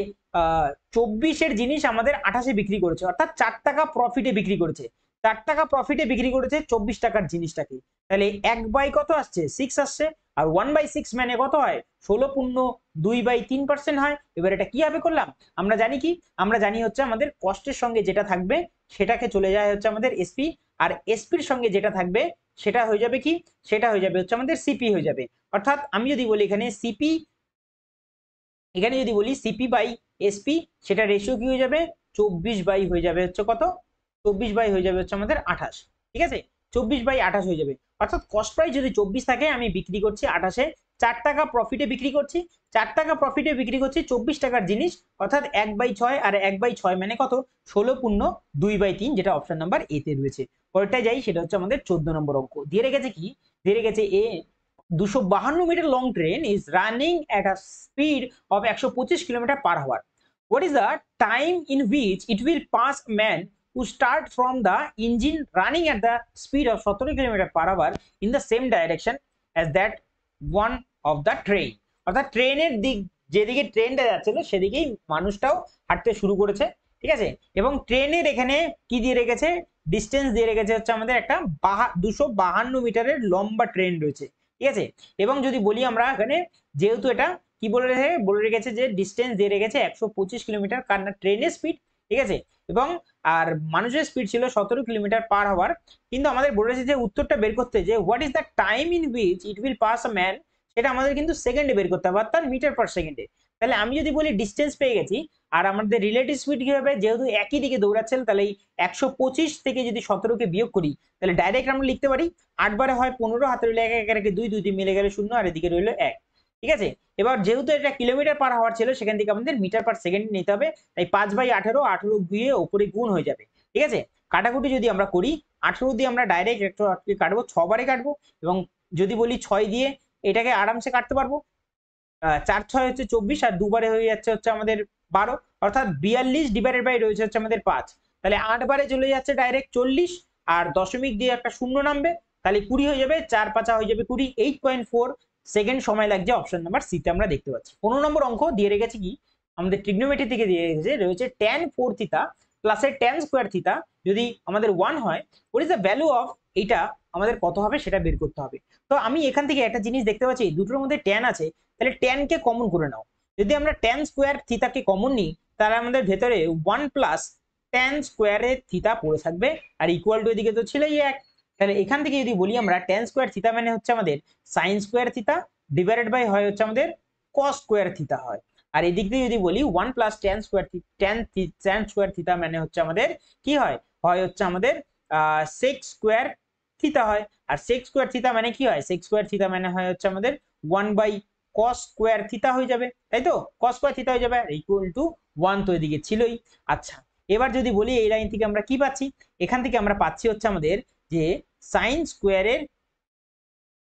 24-এর জিনিস আমাদের 28-এ বিক্রি করেছে, অর্থাৎ 4 টাকা প্রফিটে বিক্রি করেছে, 4 টাকা প্রফিটে বিক্রি করেছে 24 টাকার জিনিসটাকে, তাহলে 1 বাই কত আসছে, 6 আসছে, আর 1/6 মানে কত হয়, 16 পূর্ণ 2/3% হয়। এবার এটা কিভাবে করলাম, আমরা জানি কি, আমরা জানি হচ্ছে আমাদের কস্টের সঙ্গে যেটা থাকবে সেটাকে চলে যায় হচ্ছে আমাদের এসপি, আর এসপির সঙ্গে যেটা থাকবে সেটা হয়ে যাবে কি, সেটা হয়ে যাবে হচ্ছে আমাদের সিপি হয়ে যাবে। অর্থাৎ আমি যদি বলি এখানে সিপি, এখানে যদি বলি সিপি বাই এসপি, সেটা রেশিও কি হয়ে যাবে, 24 বাই হয়ে যাবে হচ্ছে কত, 24 বাই হয়ে যাবে হচ্ছে আমাদের 28, ঠিক আছে, 24/28 হয়ে যাবে। অর্থাৎ কস্ট প্রাইস যদি 24 থাকে, আমি বিক্রি করছি 28-এ, 4 টাকা প্রফিটে বিক্রি করছি, 4 টাকা প্রফিটে বিক্রি করছি 24 টাকার জিনিস, অর্থাৎ 1/6, আর 1/6 মানে কত, 16 পূর্ণ 2/3, যেটা অপশন নাম্বার এ তে রয়েছে। পরেরটায় যাই, সেটা হচ্ছে আমাদের 14 নম্বর অঙ্ক। দিয়ে রেখেছে কি, দিয়ে রেখেছে a 252 metre long train is running at a speed of 125 km/h. What is the time in which it will pass a man who start from the engine running at the speed of 70 km/h in the same direction as that one of the train। অর্থাৎ ট্রেনের দিক, যেদিকে ট্রেনটা যাচ্ছিল সেদিকেই মানুষটাও হাঁটতে শুরু করেছে, ঠিক আছে। এবং ট্রেনের এখানে কি দিয়ে রেখেছে, ডিস্টেন্স দিয়ে রেখেছে হচ্ছে আমাদের একটা 252 মিটারের লম্বা ট্রেন রয়েছে, ঠিক আছে। এবং যদি বলি আমরা এখানে, যেহেতু এটা কি বলে রেখেছে যে ডিস্টেন্স দিয়ে রেখেছে 125 কিলোমিটার, কার না ট্রেনের স্পিড, ঠিক আছে, এবং আর মানুষের স্পিড ছিল 17 km/h। কিন্তু আমাদের বলে রেখেছে যে উত্তরটা বের করতে, যে what is the time in which it will pass a man, সেটা আমাদের কিন্তু সেকেন্ডে বের করতে হবে, অর্থাৎ মিটার পার সেকেন্ডে। তাহলে আমি যদি বলি ডিস্টেন্স পেয়ে গেছি, আর আমাদের রিলেটিভ স্পিড কি হবে, যেহেতু একই দিকে দৌড়াচ্ছেন, তাহলে 125 থেকে যদি 17কে বিয়োগ করি, তাহলে ডাইরেক্ট আমরা লিখতে পারি 8 বারে হয় 15, হাতে রইল 1, 1 2, 2 দিয়ে মিলে গেলে 0, আর এদিকে রইল 1, ঠিক আছে। এবার যেহেতু এটা কিলোমিটার/h ছিল, সেখান থেকে আমাদের মিটার পার সেকেন্ড নিতে হবে, তাই 5/18, 18 গিয়ে উপরে গুণ হয়ে যাবে, ঠিক আছে। কাটাকুটি যদি আমরা করি, 18 দিয়ে আমরা ডাইরেক্ট একটু কাটবো, 6 বারে কাটবো, এবং যদি বলি 6 দিয়ে এটাকে আরামসে কাটতে পারবো। 4×6 হচ্ছে 24, আর 2 বারে হয়ে যাচ্ছে হচ্ছে আমাদের 12, অর্থাৎ 42 ডিভাইডেড বাই রয়েছে হচ্ছে আমাদের 5, তাহলে 8 বারে চলে যাচ্ছে ডাইরেক্ট 40, আর দশমিক দিয়ে একটা শূন্য নামবে, তাহলে 20 হয়ে যাবে, 4 5 হয়ে যাবে 20, 8.4 সেকেন্ড সময় লাগছে অপশন নাম্বার সি তে আমরা দেখতে পাচ্ছি। 15 নম্বর অঙ্ক দিয়ে রেখেছে কি, আমাদের ট্রিগনোমেট্রি থেকে দিয়ে রেখেছে, রয়েছে tan 4 থিটা প্লাসের tan স্কোয়ার থিটা যদি আমাদের 1 হয়, what is the value of, এইটা আমাদের কত হবে সেটা বের করতে হবে। তো আমি এখান থেকে একটা জিনিস দেখতে পাচ্ছি, দুটোর মধ্যে tan আছে, তাহলে tan কে কমন করে নাও। যদি আমরা tan স্কোয়ার থিটাকে কমন নিই, তাহলে আমাদের ভেতরে 1 প্লাস tan স্কোয়ারের থিটা পড়ে থাকবে, আর ইকুয়াল টু এদিকে তো ছিলই এক। তাহলে এখান থেকে যদি বলি আমরা tan স্কোয়ার থিটা মানে হচ্ছে আমাদের sin square theta divided by হয় হচ্ছে আমাদের cos স্কোয়ার থিটা হয়। আর এদিক দিয়ে যদি বলি 1 প্লাস tan স্কোয়ার থিটা মানে হচ্ছে আমাদের কি হয়, হয় হচ্ছে আমাদের sec স্কোয়ার থিটা হয়। আর sec স্কোয়ার থিটা মানে কি হয়, sec স্কোয়ার থিটা মানে হয় হচ্ছে আমাদের 1 বাই cos স্কোয়ার থিটা হয়ে যাবে, তাই তো, cos স্কোয়ার থিটা হয়ে যাবে, আর ইকুয়াল টু 1 তো এদিকে ছিলই। আচ্ছা, এবার যদি বলি এই লাইন থেকে আমরা কি পাচ্ছি, এখান থেকে আমরা পাচ্ছি হচ্ছে আমাদের যে sin স্কোয়ারের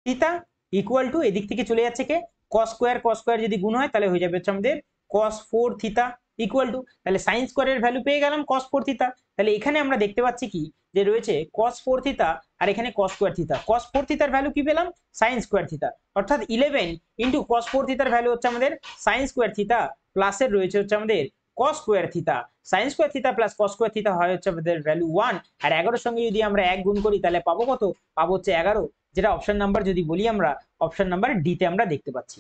থিটা ইকুয়াল টু এদিক থেকে চলে যাচ্ছে কে, cos স্কোয়ার যদি গুণ হয় তাহলে হয়ে যাবে হচ্ছে আমাদের cos 4 থিটা ইকুয়াল টু, তাহলে sin স্কোয়ারের ভ্যালু পেয়ে গেলাম cos 4 থিটা। তাহলে এখানে আমরা দেখতে পাচ্ছি কি, যে রয়েছে cos 4 থিটা আর এখানে cos স্কোয়ার থিটা, cos 4 থিটার ভ্যালু কি পেলাম, sin স্কোয়ার থিটা, অর্থাৎ 11 ইনটু cos 4 থিটার ভ্যালু হচ্ছে আমাদের sin স্কোয়ার থিটা প্লাসের রয়েছে হচ্ছে আমাদের cos square theta, sin square theta plus cos square theta হয় হচ্ছে আমাদের ভ্যালু 1, আর 11 এর সঙ্গে যদি আমরা 1 গুণ করি তাহলে পাবো কত, পাবো হচ্ছে 11, যেটা অপশন নাম্বার যদি বলি আমরা অপশন নাম্বার ডি তে আমরা দেখতে পাচ্ছি।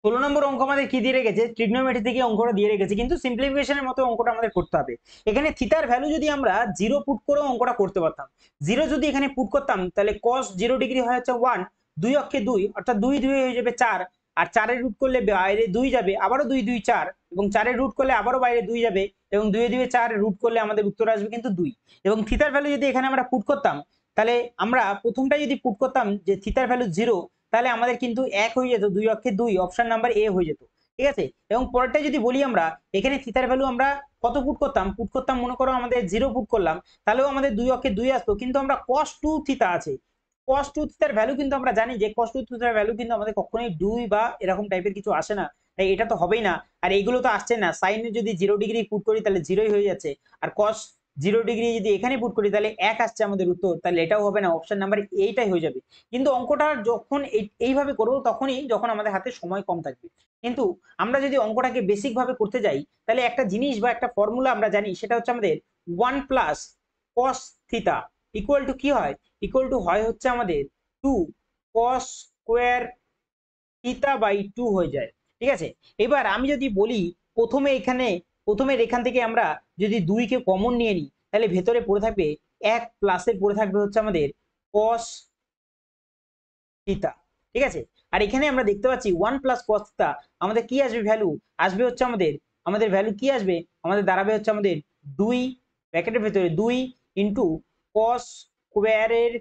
16 নম্বর অঙ্ক আমাদের কি দিয়ে রেখেছে, ট্রিগনোমেট্রি থেকে অঙ্কটা দিয়ে রেখেছে, কিন্তু সিম্পলিফিকেশনের মতো অঙ্কটা আমাদের করতে হবে। এখানে থিটার ভ্যালু যদি আমরা 0 পুট করেও অঙ্কটা করতে পারতাম, 0 যদি এখানে পুট করতাম তাহলে cos 0 ডিগ্রি হয় হচ্ছে 1, 2 অক্ষে 2 অর্থাৎ 2 2 হয়ে যাবে 4, আর 4 এর রুট করলে বাইরে 2 যাবে, আবারও 2 2 4, এবং 4 এর রুট করলে আবারও বাইরে 2 যাবে, এবং 2 2 4 রুট করলে আমাদের উত্তর আসবে কিন্তু 2। এবং থিটার ভ্যালু যদি এখানে আমরা পুট করতাম, তাহলে আমরা প্রথমটা যদি পুট করতাম যে থিটার ভ্যালু 0, তাহলে আমাদের কিন্তু 1 হয়ে যেত, 2 অক্ষে 2, অপশন নাম্বার এ হয়ে যেত, ঠিক আছে। এবং পরেরটা যদি বলি আমরা, এখানে থিটার ভ্যালু আমরা কত পুট করতাম মনে করো আমাদের 0 পুট করলাম, তাহলেও আমাদের 2 অক্ষে 2 আসতো, কিন্তু আমরা cos 2 থিটা আছে, cos 2 থিটার ভ্যালু কিন্তু আমরা জানি যে cos 2 থিটার ভ্যালু কিন্তু আমাদের কখনোই 2 বা এরকম টাইপের কিছু আসে না, তাই এটা তো হবেই না, আর এইগুলো তো আসছে না, সাইনে যদি 0 ডিগ্রি পুট করি তাহলে 0ই হয়ে যাচ্ছে, আর cos 0 ডিগ্রি যদি এখানে পুট করি তাহলে 1 আসছে আমাদের উত্তর, তাহলে এটাও হবে না, অপশন নাম্বার এইটাই হয়ে যাবে। কিন্তু অঙ্কটা যখন এইভাবে করবো তখনই যখন আমাদের হাতে সময় কম থাকবে, কিন্তু আমরা যদি অঙ্কটাকে বেসিক ভাবে করতে যাই, তাহলে একটা জিনিস বা একটা ফর্মুলা আমরা জানি, সেটা হচ্ছে আমাদের 1 plus cos theta equal to কি হয়, ইকুয়াল টু হয় হচ্ছে আমাদের 2 cos স্কোয়ার থিটা বাই 2 হয়ে যায়, ঠিক আছে। এবার আমি যদি বলি প্রথমে এখান থেকে আমরা যদি 2 কে কমন নিয়ে নিই, তাহলে ভেতরে পড়ে থাকবে 1 প্লাসের পড়ে থাকবে হচ্ছে আমাদের cos থিটা, ঠিক আছে। আর এখানে আমরা দেখতে পাচ্ছি 1 প্লাস cos থিটা আমাদের কি আসবে, ভ্যালু আসবে হচ্ছে আমাদের ভ্যালু কি আসবে, আমাদের দাঁড়াবে হচ্ছে আমাদের 2 ব্র্যাকেটের ভেতরে 2 ইনটু cos স্কোয়ারের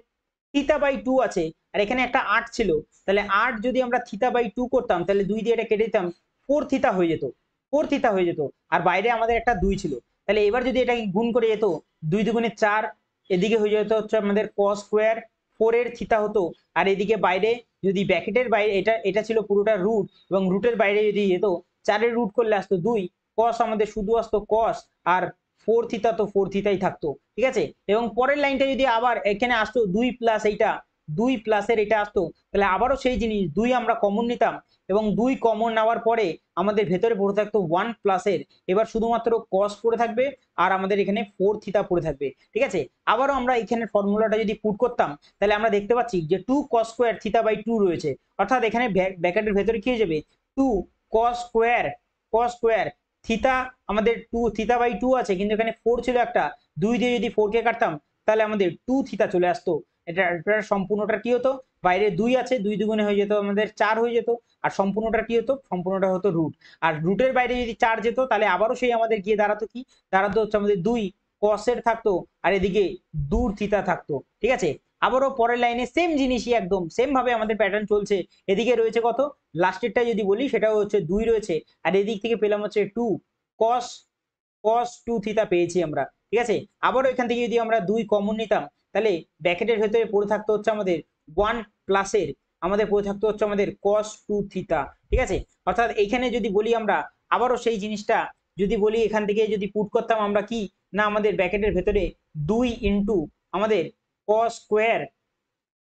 থিটা বাই 2 আছে, আর এখানে একটা 8 ছিল, তাহলে 8 যদি আমরা থিটা বাই 2 করতাম তাহলে 2 দিয়ে এটা কেটে দিতাম, 4 থিটা হয়ে যেত, 4 থিটা হয়ে যেত, আর বাইরে আমাদের একটা 2 ছিল, তাহলে এবার যদি এটাকে গুণ করে যেত 2 দুগুণে 4, এদিকে হয়ে যেত হচ্ছে আমাদের cos স্কোয়ার 4 এর থিটা হতো, আর এদিকে বাইরে যদি ব্র্যাকেটের বাইরে এটা ছিল পুরোটা রুট, এবং রুটের বাইরে যদি যেত 4 এর রুট করলে আসতো 2, cos আমাদের শুধু আসতো cos, আর 4 থিটা তো 4 থিটাই থাকতো, ঠিক আছে। এবং পরের লাইনটা যদি আবার এখানে আসতো 2 প্লাস এইটা, 2 প্লাসের এটা আসতো, তাহলে আবারও সেই জিনিস 2 আমরা কমন নিতাম, এবং 2 কমন নেওয়ার পরে আমাদের ভেতরে পড়ে থাকতো 1 প্লাসের, এবার শুধুমাত্র cos পড়ে থাকবে, আর আমাদের এখানে 4 থিটা পড়ে থাকবে, ঠিক আছে। আবারও আমরা এখানে ফর্মুলাটা যদি পুট করতাম, তাহলে আমরা দেখতে পাচ্ছি যে 2 cos স্কোয়ার থিটা বাই 2 রয়েছে, অর্থাৎ এখানে ব্র্যাকেটের ভেতরে কি হয়ে যাবে, 2 cos স্কোয়ার থিটা, আমাদের 2 থিটা বাই 2 আছে, কিন্তু এখানে 4 ছিল একটা, 2 দিয়ে যদি 4 কে কাটতাম তাহলে আমাদের 2 থিটা চলে আসতো, এটা সম্পূর্ণটা কি হতো, বাইরে 2 আছে, 2 দুগুণে হয়ে যেত আমাদের 4 হয়ে যেত, আর সম্পূর্ণটা কি হতো, সম্পূর্ণটা হতো রুট, আর রুটের বাইরে যদি 4 যেত তাহলে আবারও সেই আমাদের গিয়ে দাঁড়াতো কি, দাঁড়াতো হচ্ছে আমাদের 2 cos এর থাকতো, আর এদিকে 2 থিটা থাকতো, ঠিক আছে। আবারও পরের লাইনে সেম জিনিসই একদম সেম ভাবে আমাদের প্যাটার্ন চলছে, এদিকে রয়েছে কত, লাস্টেরটা যদি বলি সেটাও হচ্ছে 2 রয়েছে, আর এদিক থেকে পেলাম হচ্ছে 2 cos 2 থিটা পেয়েছি আমরা, ঠিক আছে। আবারও এখান থেকে যদি আমরা 2 কমন নিতাম, তাহলে ব্র্যাকেটের ভেতরে পড়ে থাকতো হচ্ছে আমাদের 1 প্লাসের, আমাদের পড়ে থাকতো হচ্ছে আমাদের cos 2 থিটা, ঠিক আছে। অর্থাৎ এইখানে যদি বলি আমরা আবারও সেই জিনিসটা যদি বলি এখান থেকে যদি পুট করতাম আমরা কি না আমাদের ব্র্যাকেটের ভেতরে 2 ইন্টু আমাদের cos স্কোয়ার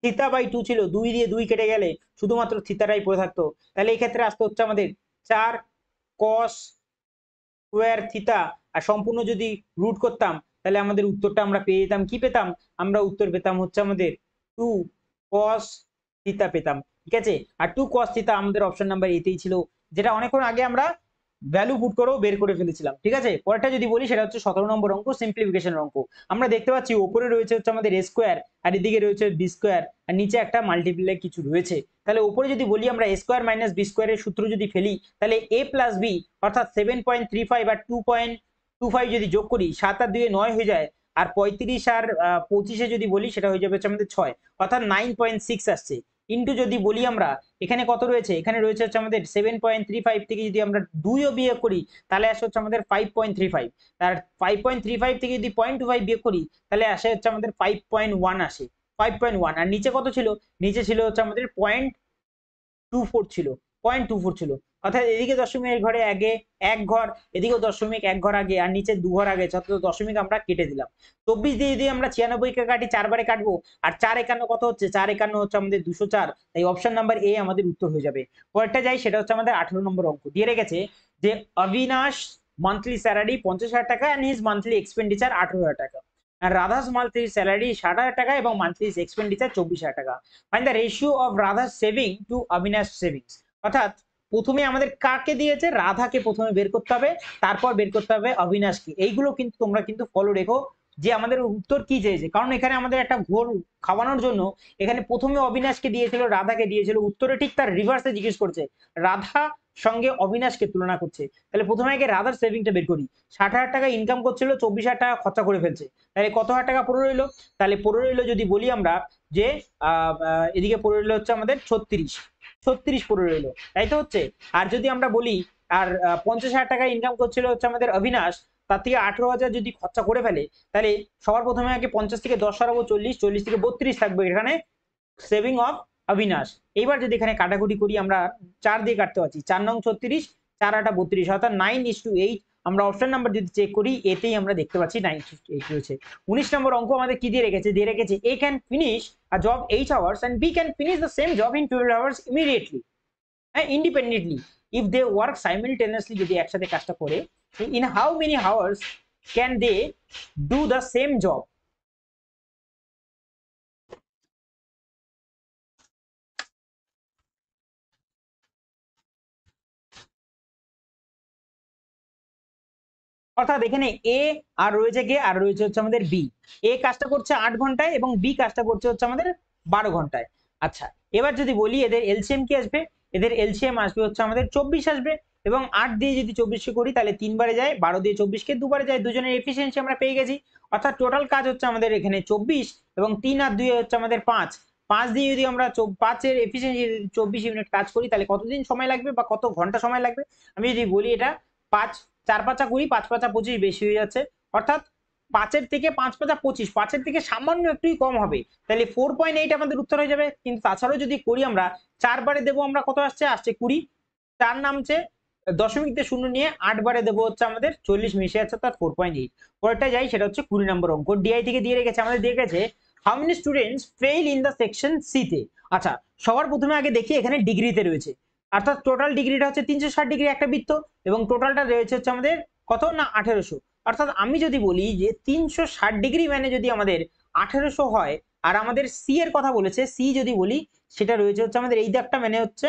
থিতা বাই 2 ছিল, 2 দিয়ে 2 কেটে গেলে শুধুমাত্র থিতাটাই পড়ে থাকতো। তাহলে এই ক্ষেত্রে আসতে হচ্ছে আমাদের 4 cos স্কোয়ার থিতা, আর সম্পূর্ণ যদি রুট করতাম তাহলে আমাদের উত্তরটা আমরা পেয়ে যেতাম, কি পেতাম আমরা উত্তর পেতাম হচ্ছে আমাদের 2 cos থিতা পেতাম। ঠিক আছে, আর 2 cos থিতা আমাদের অপশন নাম্বার এতেই ছিল, যেটা অনেকক্ষণ আগে আমরা ভ্যালু পুট করেও বের করে ফেলেছিলাম। ঠিক আছে, পরেরটা যদি বলি সেটা হচ্ছে 17 নম্বর অঙ্ক, সিম্পলিফিকেশন অঙ্ক। আমরা দেখতে পাচ্ছি উপরে রয়েছে হচ্ছে আমাদের a স্কোয়ার, আর এদিকে রয়েছে b স্কোয়ার, আর নিচে একটা মাল্টিপ্লাই কিছু রয়েছে। তাহলে উপরে যদি বলি আমরা a স্কোয়ার মাইনাস b স্কোয়ারের সূত্র যদি ফেলি, তাহলে a প্লাস b অর্থাৎ 7.35 আর 2.25 যদি যোগ করি 7 আর 2 9 হয়ে যায়, আর 35 আর 25 যদি বলি সেটা হয়ে যাবে হচ্ছে আমাদের 6, অর্থাৎ 9.6 আসছে। ইন্টু যদি বলি আমরা এখানে কত রয়েছে, এখানে রয়েছে হচ্ছে আমাদের 7.35 থেকে যদি আমরা 2ও বিয়োগ করি তাহলে আসে হচ্ছে আমাদের 5.35, আর 5.35 থেকে যদি 0.25 বিয়োগ করি তাহলে আসে হচ্ছে আমাদের 5.1 আসে, 5.1। আর নিচে কত ছিল, নিচে ছিল হচ্ছে আমাদের 0.24 ছিল, 0.24 ছিল, অর্থাৎ এদিকে দশমিক ঘরে আগে এক ঘর, এদিকেও দশমিক এক ঘর আগে, আর নিচে 2 ঘর আগে, অর্থাৎ দশমিক আমরা কেটে দিলাম। 24 দিয়ে যদি আমরা 96 কে কাটি 4 বারে কাটবো, আর 4 51 কত হচ্ছে, 4 51 হচ্ছে আমাদের 204, তাই অপশন নাম্বার এ আমাদের উত্তর হয়ে যাবে। পরেরটা যাই, সেটা হচ্ছে আমাদের 18 নম্বর অঙ্ক। দিয়ে রেখেছে যে অবিনাশ মান্থলি স্যালারি 50,000 টাকা এন্ড হিজ মান্থলি এক্সপেন্ডিচার 18,000 টাকা, আর রাধাস মান্থলি স্যালারি 60,000 টাকা এবং মান্থলি এক্সপেন্ডিচার 24,000 টাকা। Find the ratio of Radha's saving to Abinash savings. অর্থাৎ প্রথমে আমাদের কাকে দিয়েছে, রাধাকে প্রথমে বের করতে হবে, তারপর বের করতে হবে অবিনাশকে। এইগুলো কিন্তু তোমরা কিন্তু ফলো রেখো যে আমাদের উত্তর কি চেয়েছে, কারণ এখানে আমাদের একটা ঘোর খাওয়ানোর জন্য এখানে প্রথমে অবিনাশকে দিয়েছিল, রাধাকে দিয়েছিল, উত্তরে ঠিক তার রিভার্সে জিজ্ঞেস করছে, রাধা সঙ্গে অবিনাশকে তুলনা করছে। তাহলে প্রথমে আগে রাধার সেভিংটা বের করি। 60,000 টাকা ইনকাম করছিল, 24,000 টাকা খরচা করে ফেলছে, তাহলে কত হাজার টাকা পড়ে রইলো, তাহলে পড়ে রইলো যদি বলি আমরা যে এদিকে পড়ে রইলো হচ্ছে আমাদের 36 পড়ে রইলো, তাই তো হচ্ছে। আর যদি আমরা বলি আর 50,000 টাকা ইনকাম করছিল হচ্ছে আমাদের অবিনাশ, তার থেকে 18,000 যদি খরচা করে ফেলে, তাহলে সবার প্রথমে আগে 50 থেকে 10 সরাবো 40, 40 থেকে 32 থাকবে এখানে সেভিং অফ অবিনাশ। এইবার যদি এখানে কাটাকুটি করি আমরা 4 দিয়ে কাটতে পারছি, 4 নং 36, 4 8 32, অর্থাৎ 9:8। আমরা অপশন নাম্বার যদি চেক করি এতেই আমরা দেখতে পাচ্ছি 9:8 রয়েছে। 19 নম্বর অঙ্ক আমাদের কি দিয়ে রেখেছে, দিয়ে রেখেছে A can finish a job 8 hours and B can finish the same job in 12 hours immediately independently if they work simultaneously। যদি একসাথে কাজটা করে, in how many hours can they do the same job? অর্থাৎ এখানে এ আর রয়েছে কে, আর রয়েছে হচ্ছে আমাদের বি। এ কাজটা করছে 8 ঘন্টায় এবং বি কাজটা করছে হচ্ছে আমাদের 12 ঘন্টায়। আচ্ছা, এবার যদি বলি এদের এলসিএম কি আসবে, এদের এলসিএম আসবে হচ্ছে আমাদের 24 আসবে, এবং 8 দিয়ে যদি 24 করি তাহলে 3 বারে যায়, 12 দিয়ে 24 কে 2 বারে যায়, দুজনের এফিসিয়েন্সি আমরা পেয়ে গেছি। অর্থাৎ টোটাল কাজ হচ্ছে আমাদের এখানে 24, এবং 3 আর 2 হচ্ছে আমাদের 5। 5 দিয়ে যদি আমরা 5 এর এফিসিয়েন্সি 24 ইউনিট কাজ করি তাহলে কতদিন সময় লাগবে বা কত ঘন্টা সময় লাগবে, আমি যদি বলি এটা 5 4 5 20, 5 5 25 বেশি হয়ে যাচ্ছে, অর্থাৎ 5-এর থেকে 5 5 25, 5-এর থেকে সামান্য একটুই কম হবে, তাহলে 4.8 আমাদের উত্তর হয়ে যাবে। কিন্তু তাছাড়াও যদি করি আমরা 4 বারে দেবো আমরা কত আসছে, আসছে 20, 4 নামছে দশমিক দিয়ে শূন্য নিয়ে 8 বারে দেবো হচ্ছে আমাদের 40 মিশে যাচ্ছে, অর্থাৎ 4.8। পরেরটা যাই, সেটা হচ্ছে 20 নম্বর অঙ্ক। ডিআই থেকে দিয়ে রেখেছে, আমাদের দিয়ে রেখেছে how many students fail in the section C তে। আচ্ছা, সবার প্রথমে আগে দেখি এখানে ডিগ্রিতে রয়েছে, অর্থাৎ টোটাল ডিগ্রিটা হচ্ছে 360 ডিগ্রি একটা বৃত্ত, এবং টোটালটা রয়েছে হচ্ছে আমাদের কত না 1800। অর্থাৎ আমি যদি বলি যে 360 ডিগ্রি মানে যদি আমাদের 1800 হয়, আর আমাদের সি এর কথা বলেছে, সি যদি বলি সেটা রয়েছে হচ্ছে আমাদের এই দাগটা মানে হচ্ছে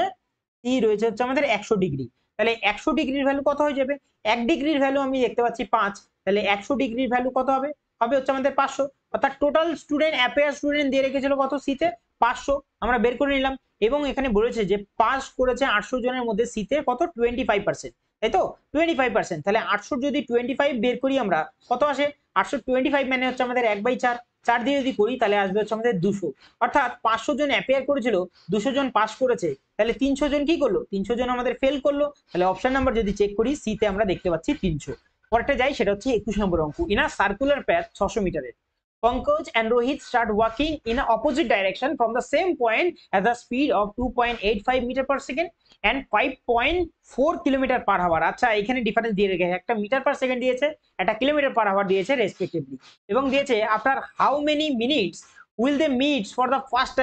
সি রয়েছে হচ্ছে আমাদের 100 ডিগ্রি, তাহলে 100 ডিগ্রির ভ্যালু কত হয়ে যাবে, 1 ডিগ্রির ভ্যালু আমি দেখতে পাচ্ছি 5, তাহলে 100 ডিগ্রির ভ্যালু কত হবে, হবে হচ্ছে আমাদের 500। অর্থাৎ টোটাল স্টুডেন্ট অ্যাপেয়ার স্টুডেন্ট দিয়ে রেখেছিল কত সিতে 500, আমরা বের করে নিলাম। এবং এখানে বলেছে যে পাস করেছে 800 জনের মধ্যে সিতে কত 25%, তাই তো 25%, তাহলে 800 যদি 25 বের করি আমরা কত আসে, 825 মানে হচ্ছে আমাদের 1/4, 4 দিয়ে যদি করি তাহলে আসবে হচ্ছে আমাদের 200। অর্থাৎ 500 জন অ্যাপিয়ার করেছিল, 200 জন পাস করেছে, তাহলে 300 জন কি করলো, 300 জন আমাদের ফেল করলো। তাহলে অপশন নাম্বার যদি চেক করি সিতে আমরা দেখতে পাচ্ছি 300। পরেরটা যাই, সেটা হচ্ছে 21 নম্বর অঙ্ক। ইন আ সার্কুলার প্যাথ 600 মিটারের, Pankaj and Rohit start walking in an opposite direction from the same point at the speed of 2.85 meter per second and 5.4 kilometre per hour. আচ্ছা, এখানে ডিফারেন্স দিয়ে রেখেছে, একটা মিটার পার সেকেন্ড দিয়েছে, একটা কিলোমিটার পার আওয়ার দিয়েছে রেসপেক্টিভলি, এবং দিয়েছে after how many minutes will they meet for the first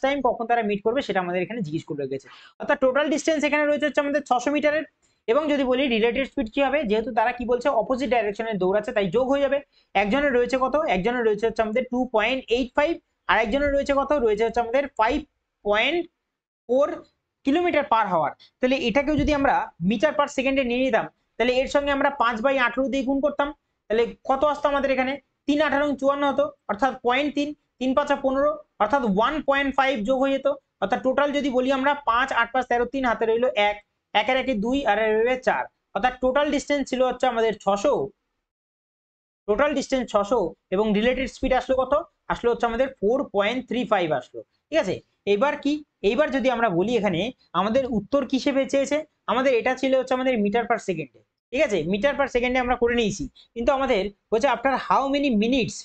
time কখন তারা মিট করবে সেটা আমাদের এখানে জিজ্ঞেস করে রেখেছে। অর্থাৎ টোটাল ডিস্টেন্স এখানে রয়েছে হচ্ছে আমাদের 600 মিটারের, এবং যদি বলি রিলেটিভ স্পিড কি হবে, যেহেতু তারা কি বলছে অপোজিট ডাইরেকশনে দৌড়াচ্ছে তাই যোগ হয়ে যাবে। একজনের রয়েছে কত, একজনের রয়েছে হচ্ছে আমাদের 2.85, আর একজনের রয়েছে কত, রয়েছে হচ্ছে আমাদের 5.4 কিলোমিটার পার আওয়ার। তাহলে এটাকেও যদি আমরা মিটার পার সেকেন্ডে নিয়ে নিতাম, তাহলে এর সঙ্গে আমরা 5/18 দিয়ে গুণ করতাম, তাহলে কত আসতো আমাদের এখানে, 3×18=54 হতো, অর্থাৎ 0.3, 3×5=15, অর্থাৎ 1.5 যোগ হয়ে যেত। অর্থাৎ টোটাল যদি বলি আমরা 5, 8, 5, 13, 3 হাতে রইলো 1, 1 এর 2 আর 4, অর্থাৎ টোটাল ডিস্টেন্স ছিল হচ্ছে আমাদের 600, টোটাল ডিস্টেন্স 600, এবং রিলেটেড স্পিড আসলো কত, আসলো হচ্ছে আমাদের 4.35 আসলো। ঠিক আছে, এবার কি, এইবার যদি আমরা বলি এখানে আমাদের উত্তর কি হিসেবে চেয়েছে, আমাদের এটা ছিল হচ্ছে আমাদের মিটার পার সেকেন্ডে। ঠিক আছে, মিটার পার সেকেন্ডে আমরা করে নিয়েছি, কিন্তু আমাদের হচ্ছে আফটার হাউ মেনি মিনিটস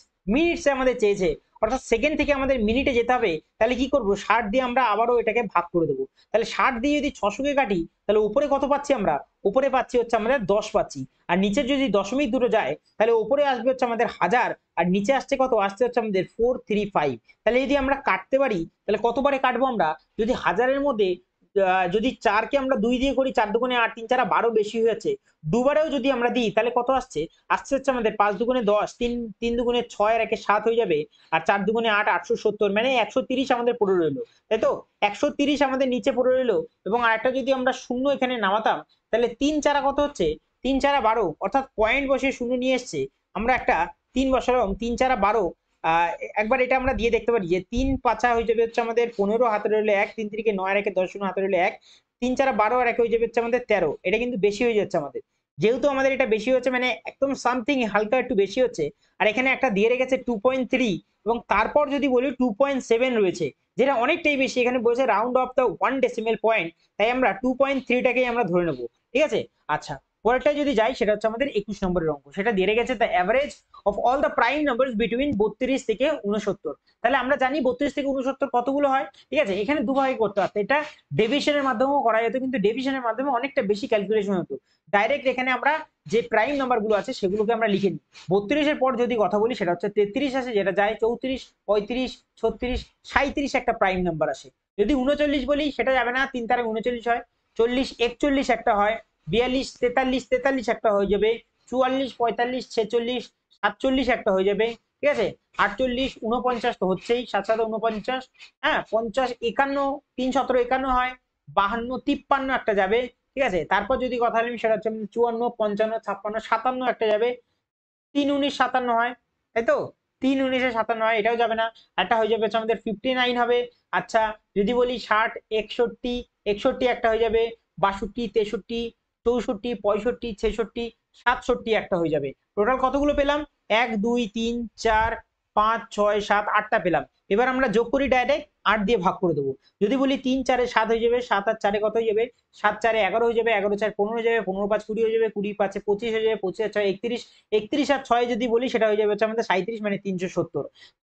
আমাদের চেয়েছে, অর্থাৎ সেকেন্ড থেকে আমাদের মিনিটে যেতে হবে। তাহলে কি করব, 60 দিয়ে আমরা আবারও এটাকে ভাগ করে দেবো। তাহলে 60 দিয়ে যদি 600-কে কাটি, তাহলে উপরে কত পাচ্ছি আমরা, উপরে পাচ্ছি হচ্ছে আমাদের 10 পাচ্ছি, আর নিচের যদি দশমিক দুটো যায় তাহলে উপরে আসবে হচ্ছে আমাদের 1000, আর নিচে আসছে কত, আসছে হচ্ছে আমাদের 435। তাহলে যদি আমরা কাটতে পারি তাহলে কতবারে কাটবো আমরা, যদি 1000-এর মধ্যে যদি 4-কে আমরা 2 দিয়ে করি, 4 দুগুণে 8, 3 4 12 বেশি হয়ে যাচ্ছে, দুবারেও যদি আমরা দিই তাহলে কত আসছে, আসছে হচ্ছে আমাদের 5 দুগুণে 10, 3 দুগুণে 6 আর 1-এ 7 হয়ে যাবে, আর 4 দুগুণে 8, 870, মানে 130 আমাদের পড়ে রইলো, তাই তো, 130 আমাদের নিচে পড়ে রইলো। এবং আরেকটা যদি আমরা শূন্য এখানে নামাতাম, তাহলে 3 4 কত হচ্ছে, 3 4 12, অর্থাৎ পয়েন্ট বসে শূন্য নিয়ে এসছে, আমরা একটা 3 বসালাম, 3 4 12। একবার এটা আমরা দিয়ে দেখতে পারি যে 3 5 হয়ে যাবে হচ্ছে আমাদের 15, হাতে রইলো 1, 3 3 9 আর 1 10, হাতে রইলো 1, 3 4 12 আর 1 হয়ে যাবে হচ্ছে আমাদের 13। এটা কিন্তু বেশি হয়ে যাচ্ছে আমাদের, যেহেতু আমাদের এটা বেশি হচ্ছে, মানে একদম সামথিং হালকা একটু বেশি হচ্ছে, আর এখানে একটা দিয়ে রেখেছে 2.3, এবং তারপর যদি বলি 2.7 রয়েছে, যেটা অনেকটাই বেশি, এখানে বলেছে round of the 1 decimal point, তাই আমরা 2.3টাকেই আমরা ধরে নেবো। ঠিক আছে, আচ্ছা, পরেরটা যদি যাই সেটা হচ্ছে আমাদের 21 নম্বরের অঙ্ক, সেটা দিয়ে রেখেছে the average of all the prime numbers between 32 থেকে 69। তাহলে আমরা জানি 32 থেকে 69 কতগুলো হয়। ঠিক আছে, এখানে দুভাবে করতে পারতো, এটা ডেভিশনের মাধ্যমেও করা যেত, কিন্তু ডেভিশনের মাধ্যমে অনেকটা বেশি ক্যালকুলেশন হতো। ডাইরেক্ট এখানে আমরা যে প্রাইম নাম্বারগুলো আছে সেগুলোকে আমরা লিখে নিই। 32-এর পর যদি কথা বলি সেটা হচ্ছে 33 আছে, যেটা যায় 34, 35, 36, 37 একটা প্রাইম নাম্বার আসে। যদি 39 বলি সেটা যাবে না, 3 তারিখ 39 হয়, 40, 41 একটা হয়, 42, 43, 43 একটা হয়ে যাবে, 44, 45, 46, 47 একটা হয়ে যাবে। ঠিক আছে, 48, 49 তো হচ্ছেই, 7 7 49, হ্যাঁ, 50, 51, 3 17 51 হয়, 52, 53 একটা যাবে। ঠিক আছে, তারপর যদি কথা বলি সেটা হচ্ছে 54, 55, 56, 57 একটা যাবে, 3 19 57 হয়, তাই তো, 3 19 57 হয়, এটাও যাবে না, একটা হয়ে যাবে হচ্ছে আমাদের 59 হবে। আচ্ছা, যদি বলি 60, 61, 61 একটা হয়ে যাবে, 62, 63, 64, 65, 66, 67 একটা হয়ে যাবে। টোটাল কতগুলো পেলাম, 1 2 3 4 5 6 7 8টা পেলাম। এবার আমরা যোগ করি, ডাইরেক্ট 8 দিয়ে ভাগ করে দেবো। যদি বলি 3 4 7 হয়ে যাবে, 7 আর 4 কত হয়ে যাবে, 7 4 11 হয়ে যাবে, 11 4 15 হয়ে যাবে, 15 5 20 হয়ে যাবে, 20 5 25 হয়ে যাবে, 25 আর 6 31, 31 আর 6 যদি বলি সেটা হয়ে যাবে হচ্ছে আমাদের 37, মানে 370।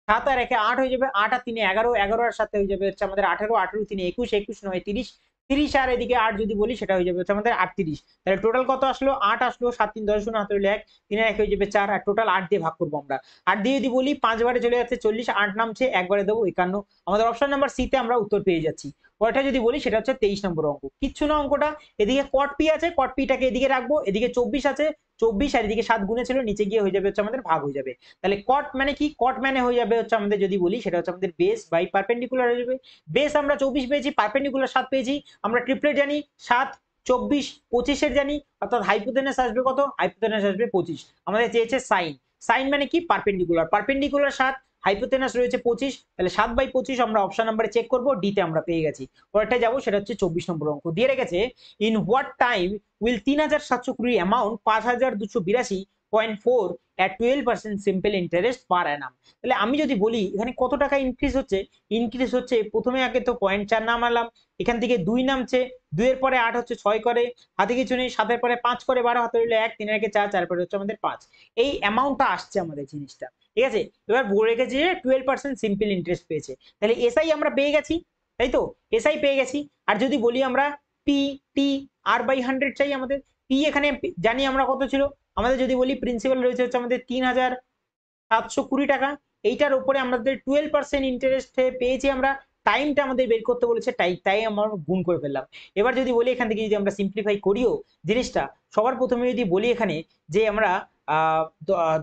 7 আর 1 8 হয়ে যাবে, 8 আর 3 11, 11 আর 7 হয়ে যাবে হচ্ছে আমাদের 18, 18 3 21, 21 9 30, 30 আর এদিকে 8 যদি বলি সেটা হয়ে যাবে হচ্ছে আমাদের 38। তাহলে টোটাল কত আসলো, 8 আসলো, 7 3 10 হাতে রইলো 1, 3 আর 1 হয়ে যাবে 4, আর টোটাল 8 দিয়ে ভাগ করবো আমরা। 8 দিয়ে যদি বলি 5 বারে চলে যাচ্ছে 40, 8 নামছে, একবারে দেবো 51। আমাদের অপশন নাম্বার সি তে আমরা উত্তর পেয়ে যাচ্ছি। পরেরটা যদি বলি সেটা হচ্ছে 23 নম্বর অঙ্ক, কিচ্ছু না অঙ্কটা, এদিকে কট পি আছে, কট পিটাকে এদিকে রাখবো, এদিকে 24 আছে, 24 আর এদিকে 7 গুণে ছিল, নিচে গিয়ে হয়ে যাবে হচ্ছে আমাদের ভাগ হয়ে যাবে। তাহলে কট মানে কি, কট মানে হয়ে যাবে হচ্ছে আমাদের, যদি বলি সেটা হচ্ছে আমাদের বেস বাই পারপেন্ডিকুলার হয়ে যাবে। বেস আমরা 24 পেয়েছি, পারপেন্ডিকুলার 7 পেয়েছি, আমরা ট্রিপলেট জানি, 7 24 25 এর জানি, অর্থাৎ হাইপোতেনাস আসবে কত, হাইপোতেনাস আসবে 25। আমাদের চেয়েছে সাইন, সাইন মানে কি, পারপেন্ডিকুলার, পারপেন্ডিকুলার 7, হাইপোতেনাস রয়েছে 25, তাহলে 7/25 আমরা অপশন নাম্বারে চেক করব, ডি তে আমরা পেয়ে গেছি। পরেরটা যাবো, সেটা হচ্ছে 24 নম্বর অঙ্ক, দিয়ে রেখেছে in what time will 3720 amount 5282.4 at 12% simple interest পার অ্যানাম। তাহলে আমি যদি বলি এখানে কত টাকা ইনক্রিজ হচ্ছে, ইনক্রিজ হচ্ছে, প্রথমে আগে তো 0.4 নামালাম, এখান থেকে 2 নামছে, 2 এর পরে 8 হচ্ছে 6 করে, হাতে কিছু নেই, 7 এর পরে 5 করে 12, হাতে রইলো 1, 3 এর 4, 4 পরে হচ্ছে আমাদের 5, এই অ্যামাউন্টটা আসছে আমাদের জিনিসটা। ঠিক আছে। এবার বলে রেখেছে যে 12% সিম্পল ইন্টারেস্ট পেয়েছে, তাহলে এসআই আমরা পেয়ে গেছি, তাই তো, এসআই পেয়ে গেছি। আর যদি বলি আমরা পি টি আর বাই 100 চাই আমাদের, পি এখানে জানি আমরা কত ছিল আমাদের, যদি বলি প্রিন্সিপাল রয়েছে হচ্ছে আমাদের 3720 টাকা, এইটার উপরে আমাদের 12% ইন্টারেস্ট পেয়েছি আমরা, টাইমটা আমাদের বের করতে বলেছে, তাই আমরা গুণ করে ফেললাম। এবার যদি বলি এখান থেকে যদি আমরা সিম্পলিফাই করিও জিনিসটা, সবার প্রথমে যদি বলি এখানে যে আমরা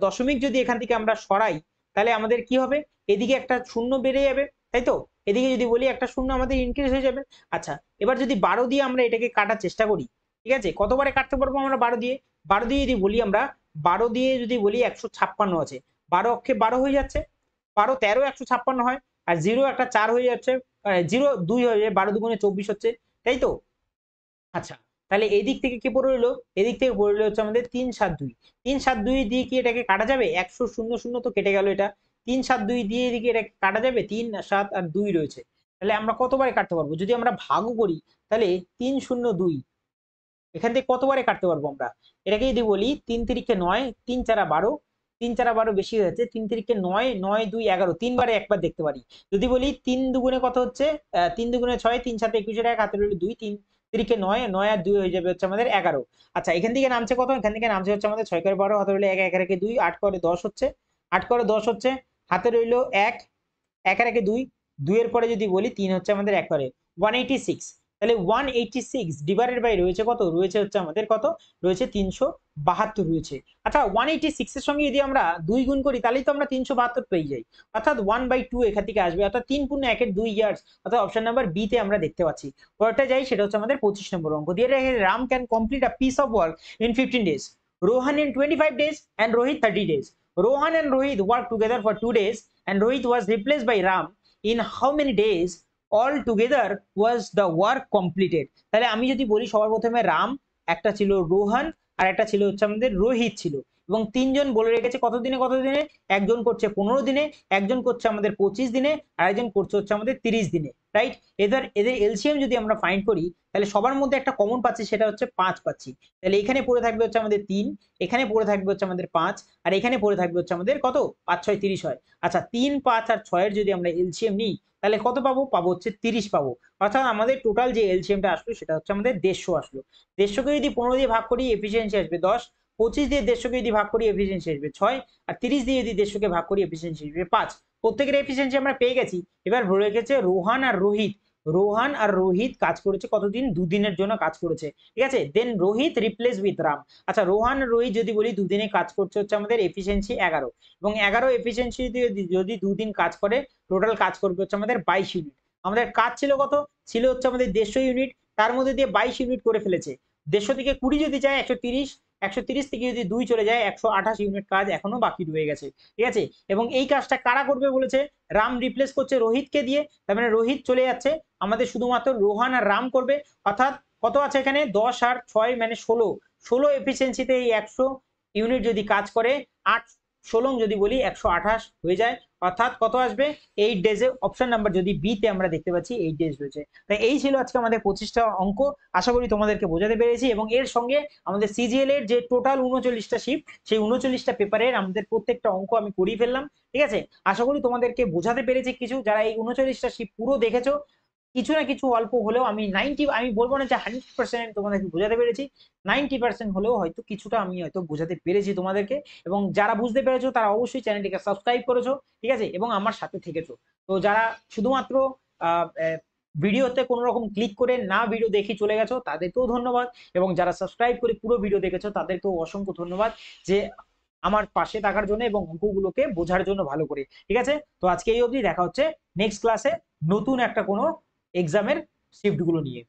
দশমিক যদি এখান থেকে আমরা সরাই, তাহলে আমাদের কি হবে, এদিকে একটা শূন্য বেড়ে যাবে, তাই তো, এদিকে যদি বলি একটা শূন্য আমাদের ইনক্রিজ হয়ে যাবে। আচ্ছা, এবার যদি 12 দিয়ে আমরা এটাকে কাটার চেষ্টা করি, ঠিক আছে, কতবারে কাটতে পারবো আমরা 12 দিয়ে, 12 দিয়ে যদি বলি আমরা, 12 দিয়ে যদি বলি 156 আছে, 12 অক্ষে 12 হয়ে যাচ্ছে, 12 13 156 হয়, আর 0 একটা 4 হয়ে যাচ্ছে, 0 2 হয়ে যায়, 12 দুগুণে 24 হচ্ছে, তাই তো। আচ্ছা, তাহলে এই দিক থেকে কি পড়ে রইলো, এদিক থেকে পড়ে রইলো হচ্ছে আমাদের 372, 372 দিয়ে কি এটাকে কাটা যাবে, 100 0 0 তো কেটে গেল, এটা 372 দিয়ে এদিকে এটাকে কাটা যাবে, 3 7 আর 2 রয়েছে, তাহলে আমরা কতবারে কাটতে পারবো, যদি আমরা ভাগও করি তাহলে 302, এখান থেকে কতবারে কাটতে পারবো আমরা, এটাকে যদি বলি 3 তিরিকে 9, 3 4 12, 3 4 12 বেশি হয়েছে, 3 তিরিকে 9, 9 2 11, তিনবারে একবার দেখতে পারি। যদি বলি 3 দুগুণে কত হচ্ছে, 3 দুগুণে 6, 3 7 21 টাকা, হাতে রইল 2, 3 তিরিকে 9, 9 আর 2 হয়ে যাবে হচ্ছে আমাদের 11। আচ্ছা, এখান থেকে নামছে কত, এখান থেকে নামছে হচ্ছে আমাদের 6 করে 12, হাতে রইল 1, 1 একে 2, 8 করে 10 হচ্ছে, 8 করে 10 হচ্ছে, হাতে রইল 1, 1 একে 2, 2 এর পরে যদি বলি 3 হচ্ছে আমাদের 1 করে 186, তাহলে 186 ডিভাইডেড বাই রয়েছে কত, রয়েছে হচ্ছে আমাদের কত, রয়েছে 372 রয়েছে। আচ্ছা, 186 এর সঙ্গে যদি আমরা 2 গুণ করি তাহলেই তো আমরা 372 পেয়ে যাই, অর্থাৎ 1/2 এখান থেকে আসবে, অর্থাৎ 3 × 1 এর 2 ইয়ার্স, অর্থাৎ অপশন নাম্বার বি তে আমরা দেখতে পাচ্ছি। পরেরটা যাই, সেটা হচ্ছে আমাদের 25 নম্বর অঙ্ক দিয়ে রেখে, Ram can complete a piece of work in 15 days, Rohan in 25 days and Rohit 30 days. Rohan and Rohit worked together for 2 days and Rohit was replaced by Ram. In how many days all together was the work completed? তাহলে আমি যদি বলি সবার প্রথমে রাম, একটা ছিল রোহান, আর একটা ছিল হচ্ছে আমাদের রোহিত ছিল, এবং তিনজন বলে রেখেছে কত দিনে কত দিনে, একজন করছে 15 দিনে, একজন করছে আমাদের 25 দিনে, আর একজন করছে হচ্ছে আমাদের 30 দিনে, রাইট। এদের এলসিএম যদি আমরা ফাইন্ড করি, তাহলে সবার মধ্যে একটা কমন পাচ্ছি, সেটা হচ্ছে 5 পাচ্ছি, তাহলে এখানে পড়ে থাকবে হচ্ছে আমাদের 3, এখানে পড়ে থাকবে হচ্ছে আমাদের 5, আর এখানে পড়ে থাকবে হচ্ছে আমাদের কত, 5 6 30 হয়। আচ্ছা, 3 5 আর 6 এর যদি আমরা এলসিএম নিই, তাহলে কত পাবো, পাবো হচ্ছে 30 পাবো, অর্থাৎ আমাদের টোটাল যে এলসিএমটা আসলো সেটা হচ্ছে আমাদের 150 আসলো। 150 কে যদি 15 দিয়ে ভাগ করি এফিসিয়েন্সি আসবে 10, 25 দিয়ে 150 কে যদি ভাগ করি এফিসিয়েন্সি আসবে 6, আর 30 দিয়ে যদি 150 কে ভাগ করি এফিসিয়েন্সি আসবে 5। প্রত্যেকের এফিসিয়েন্সি আমরা পেয়ে গেছি। এবার বলে রেখেছে রোহান আর রোহিত, রোহান আর রোহিত কাজ করেছে কতদিন, 2 দিনের জন্য কাজ করেছে, ঠিক আছে। দেন রোহিত রিপ্লেস উইথ রাম। আচ্ছা, রোহান আর রোহিত যদি বলি 2 দিনে কাজ করছে হচ্ছে আমাদের এফিসিয়েন্সি 11, এবং 11 এফিসিয়েন্সি যদি 2 দিন কাজ করে, টোটাল কাজ করবে হচ্ছে আমাদের 22 ইউনিট। আমাদের কাজ ছিল কত, ছিল হচ্ছে আমাদের 150 ইউনিট, তার মধ্যে দিয়ে 22 ইউনিট করে ফেলেছে। 150 থেকে 20 যদি যায় 130, 130 থেকে যদি 2 চলে যায় 128 ইউনিট কাজ এখনো বাকি রয়ে গেছে, ঠিক আছে। এবং এই কাজটা কারা করবে বলেছে, রাম রিপ্লেস করছে রোহিতকে দিয়ে, তার মানে রোহিত চলে যাচ্ছে, আমাদের শুধুমাত্র রোহান আর রাম করবে, অর্থাৎ কত আছে এখানে 10 আর 6 মানে 16 এফিসিয়েন্সিতে এই 100 ইউনিট যদি কাজ করে, 8 16 যদি বলি 128 হয়ে যায়, অর্থাৎ কত আসবে 8 ডেজে, অপশন নাম্বার যদি বি তে আমরা দেখতে পাচ্ছি 8 ডেজ রয়েছে। তাই এই ছিল আজকে আমাদের 25টা অঙ্ক, আশা করি তোমাদেরকে বোঝাতে পেরেছি, এবং এর সঙ্গে আমাদের সিজিএল এর যে টোটাল 39টা শিফট, সেই 39টা পেপারের আমাদের প্রত্যেকটা অঙ্ক আমি করিয়ে ফেললাম, ঠিক আছে। আশা করি তোমাদেরকে বোঝাতে পেরেছি কিছু, যারা এই 39টা শিফট পুরো দেখেছো, কিছু না কিছু অল্প হলেও আমি আমি বলবো না যে 100% তোমাদেরকে বোঝাতে পেরেছি, 90% হলেও হয়তো কিছুটা আমি হয়তো বোঝাতে পেরেছি তোমাদেরকে, এবং যারা বুঝতে পেরেছো তারা অবশ্যই চ্যানেলটিকে সাবস্ক্রাইব করেছো, ঠিক আছে, এবং আমার সাথে থেকেছো। তো যারা শুধুমাত্র ভিডিওতে কোনো রকম ক্লিক করে না ভিডিও দেখে চলে গেছো, তাদেরকেও ধন্যবাদ, এবং যারা সাবস্ক্রাইব করে পুরো ভিডিও দেখেছো তাদেরকেও অসংখ্য ধন্যবাদ, যে আমার পাশে থাকার জন্য এবং অঙ্কগুলোকে বোঝার জন্য ভালো করে, ঠিক আছে। তো আজকে এই অবধি, দেখা হচ্ছে নেক্সট ক্লাসে নতুন একটা কোনো এক্সামের শিফট গুলো নিয়ে।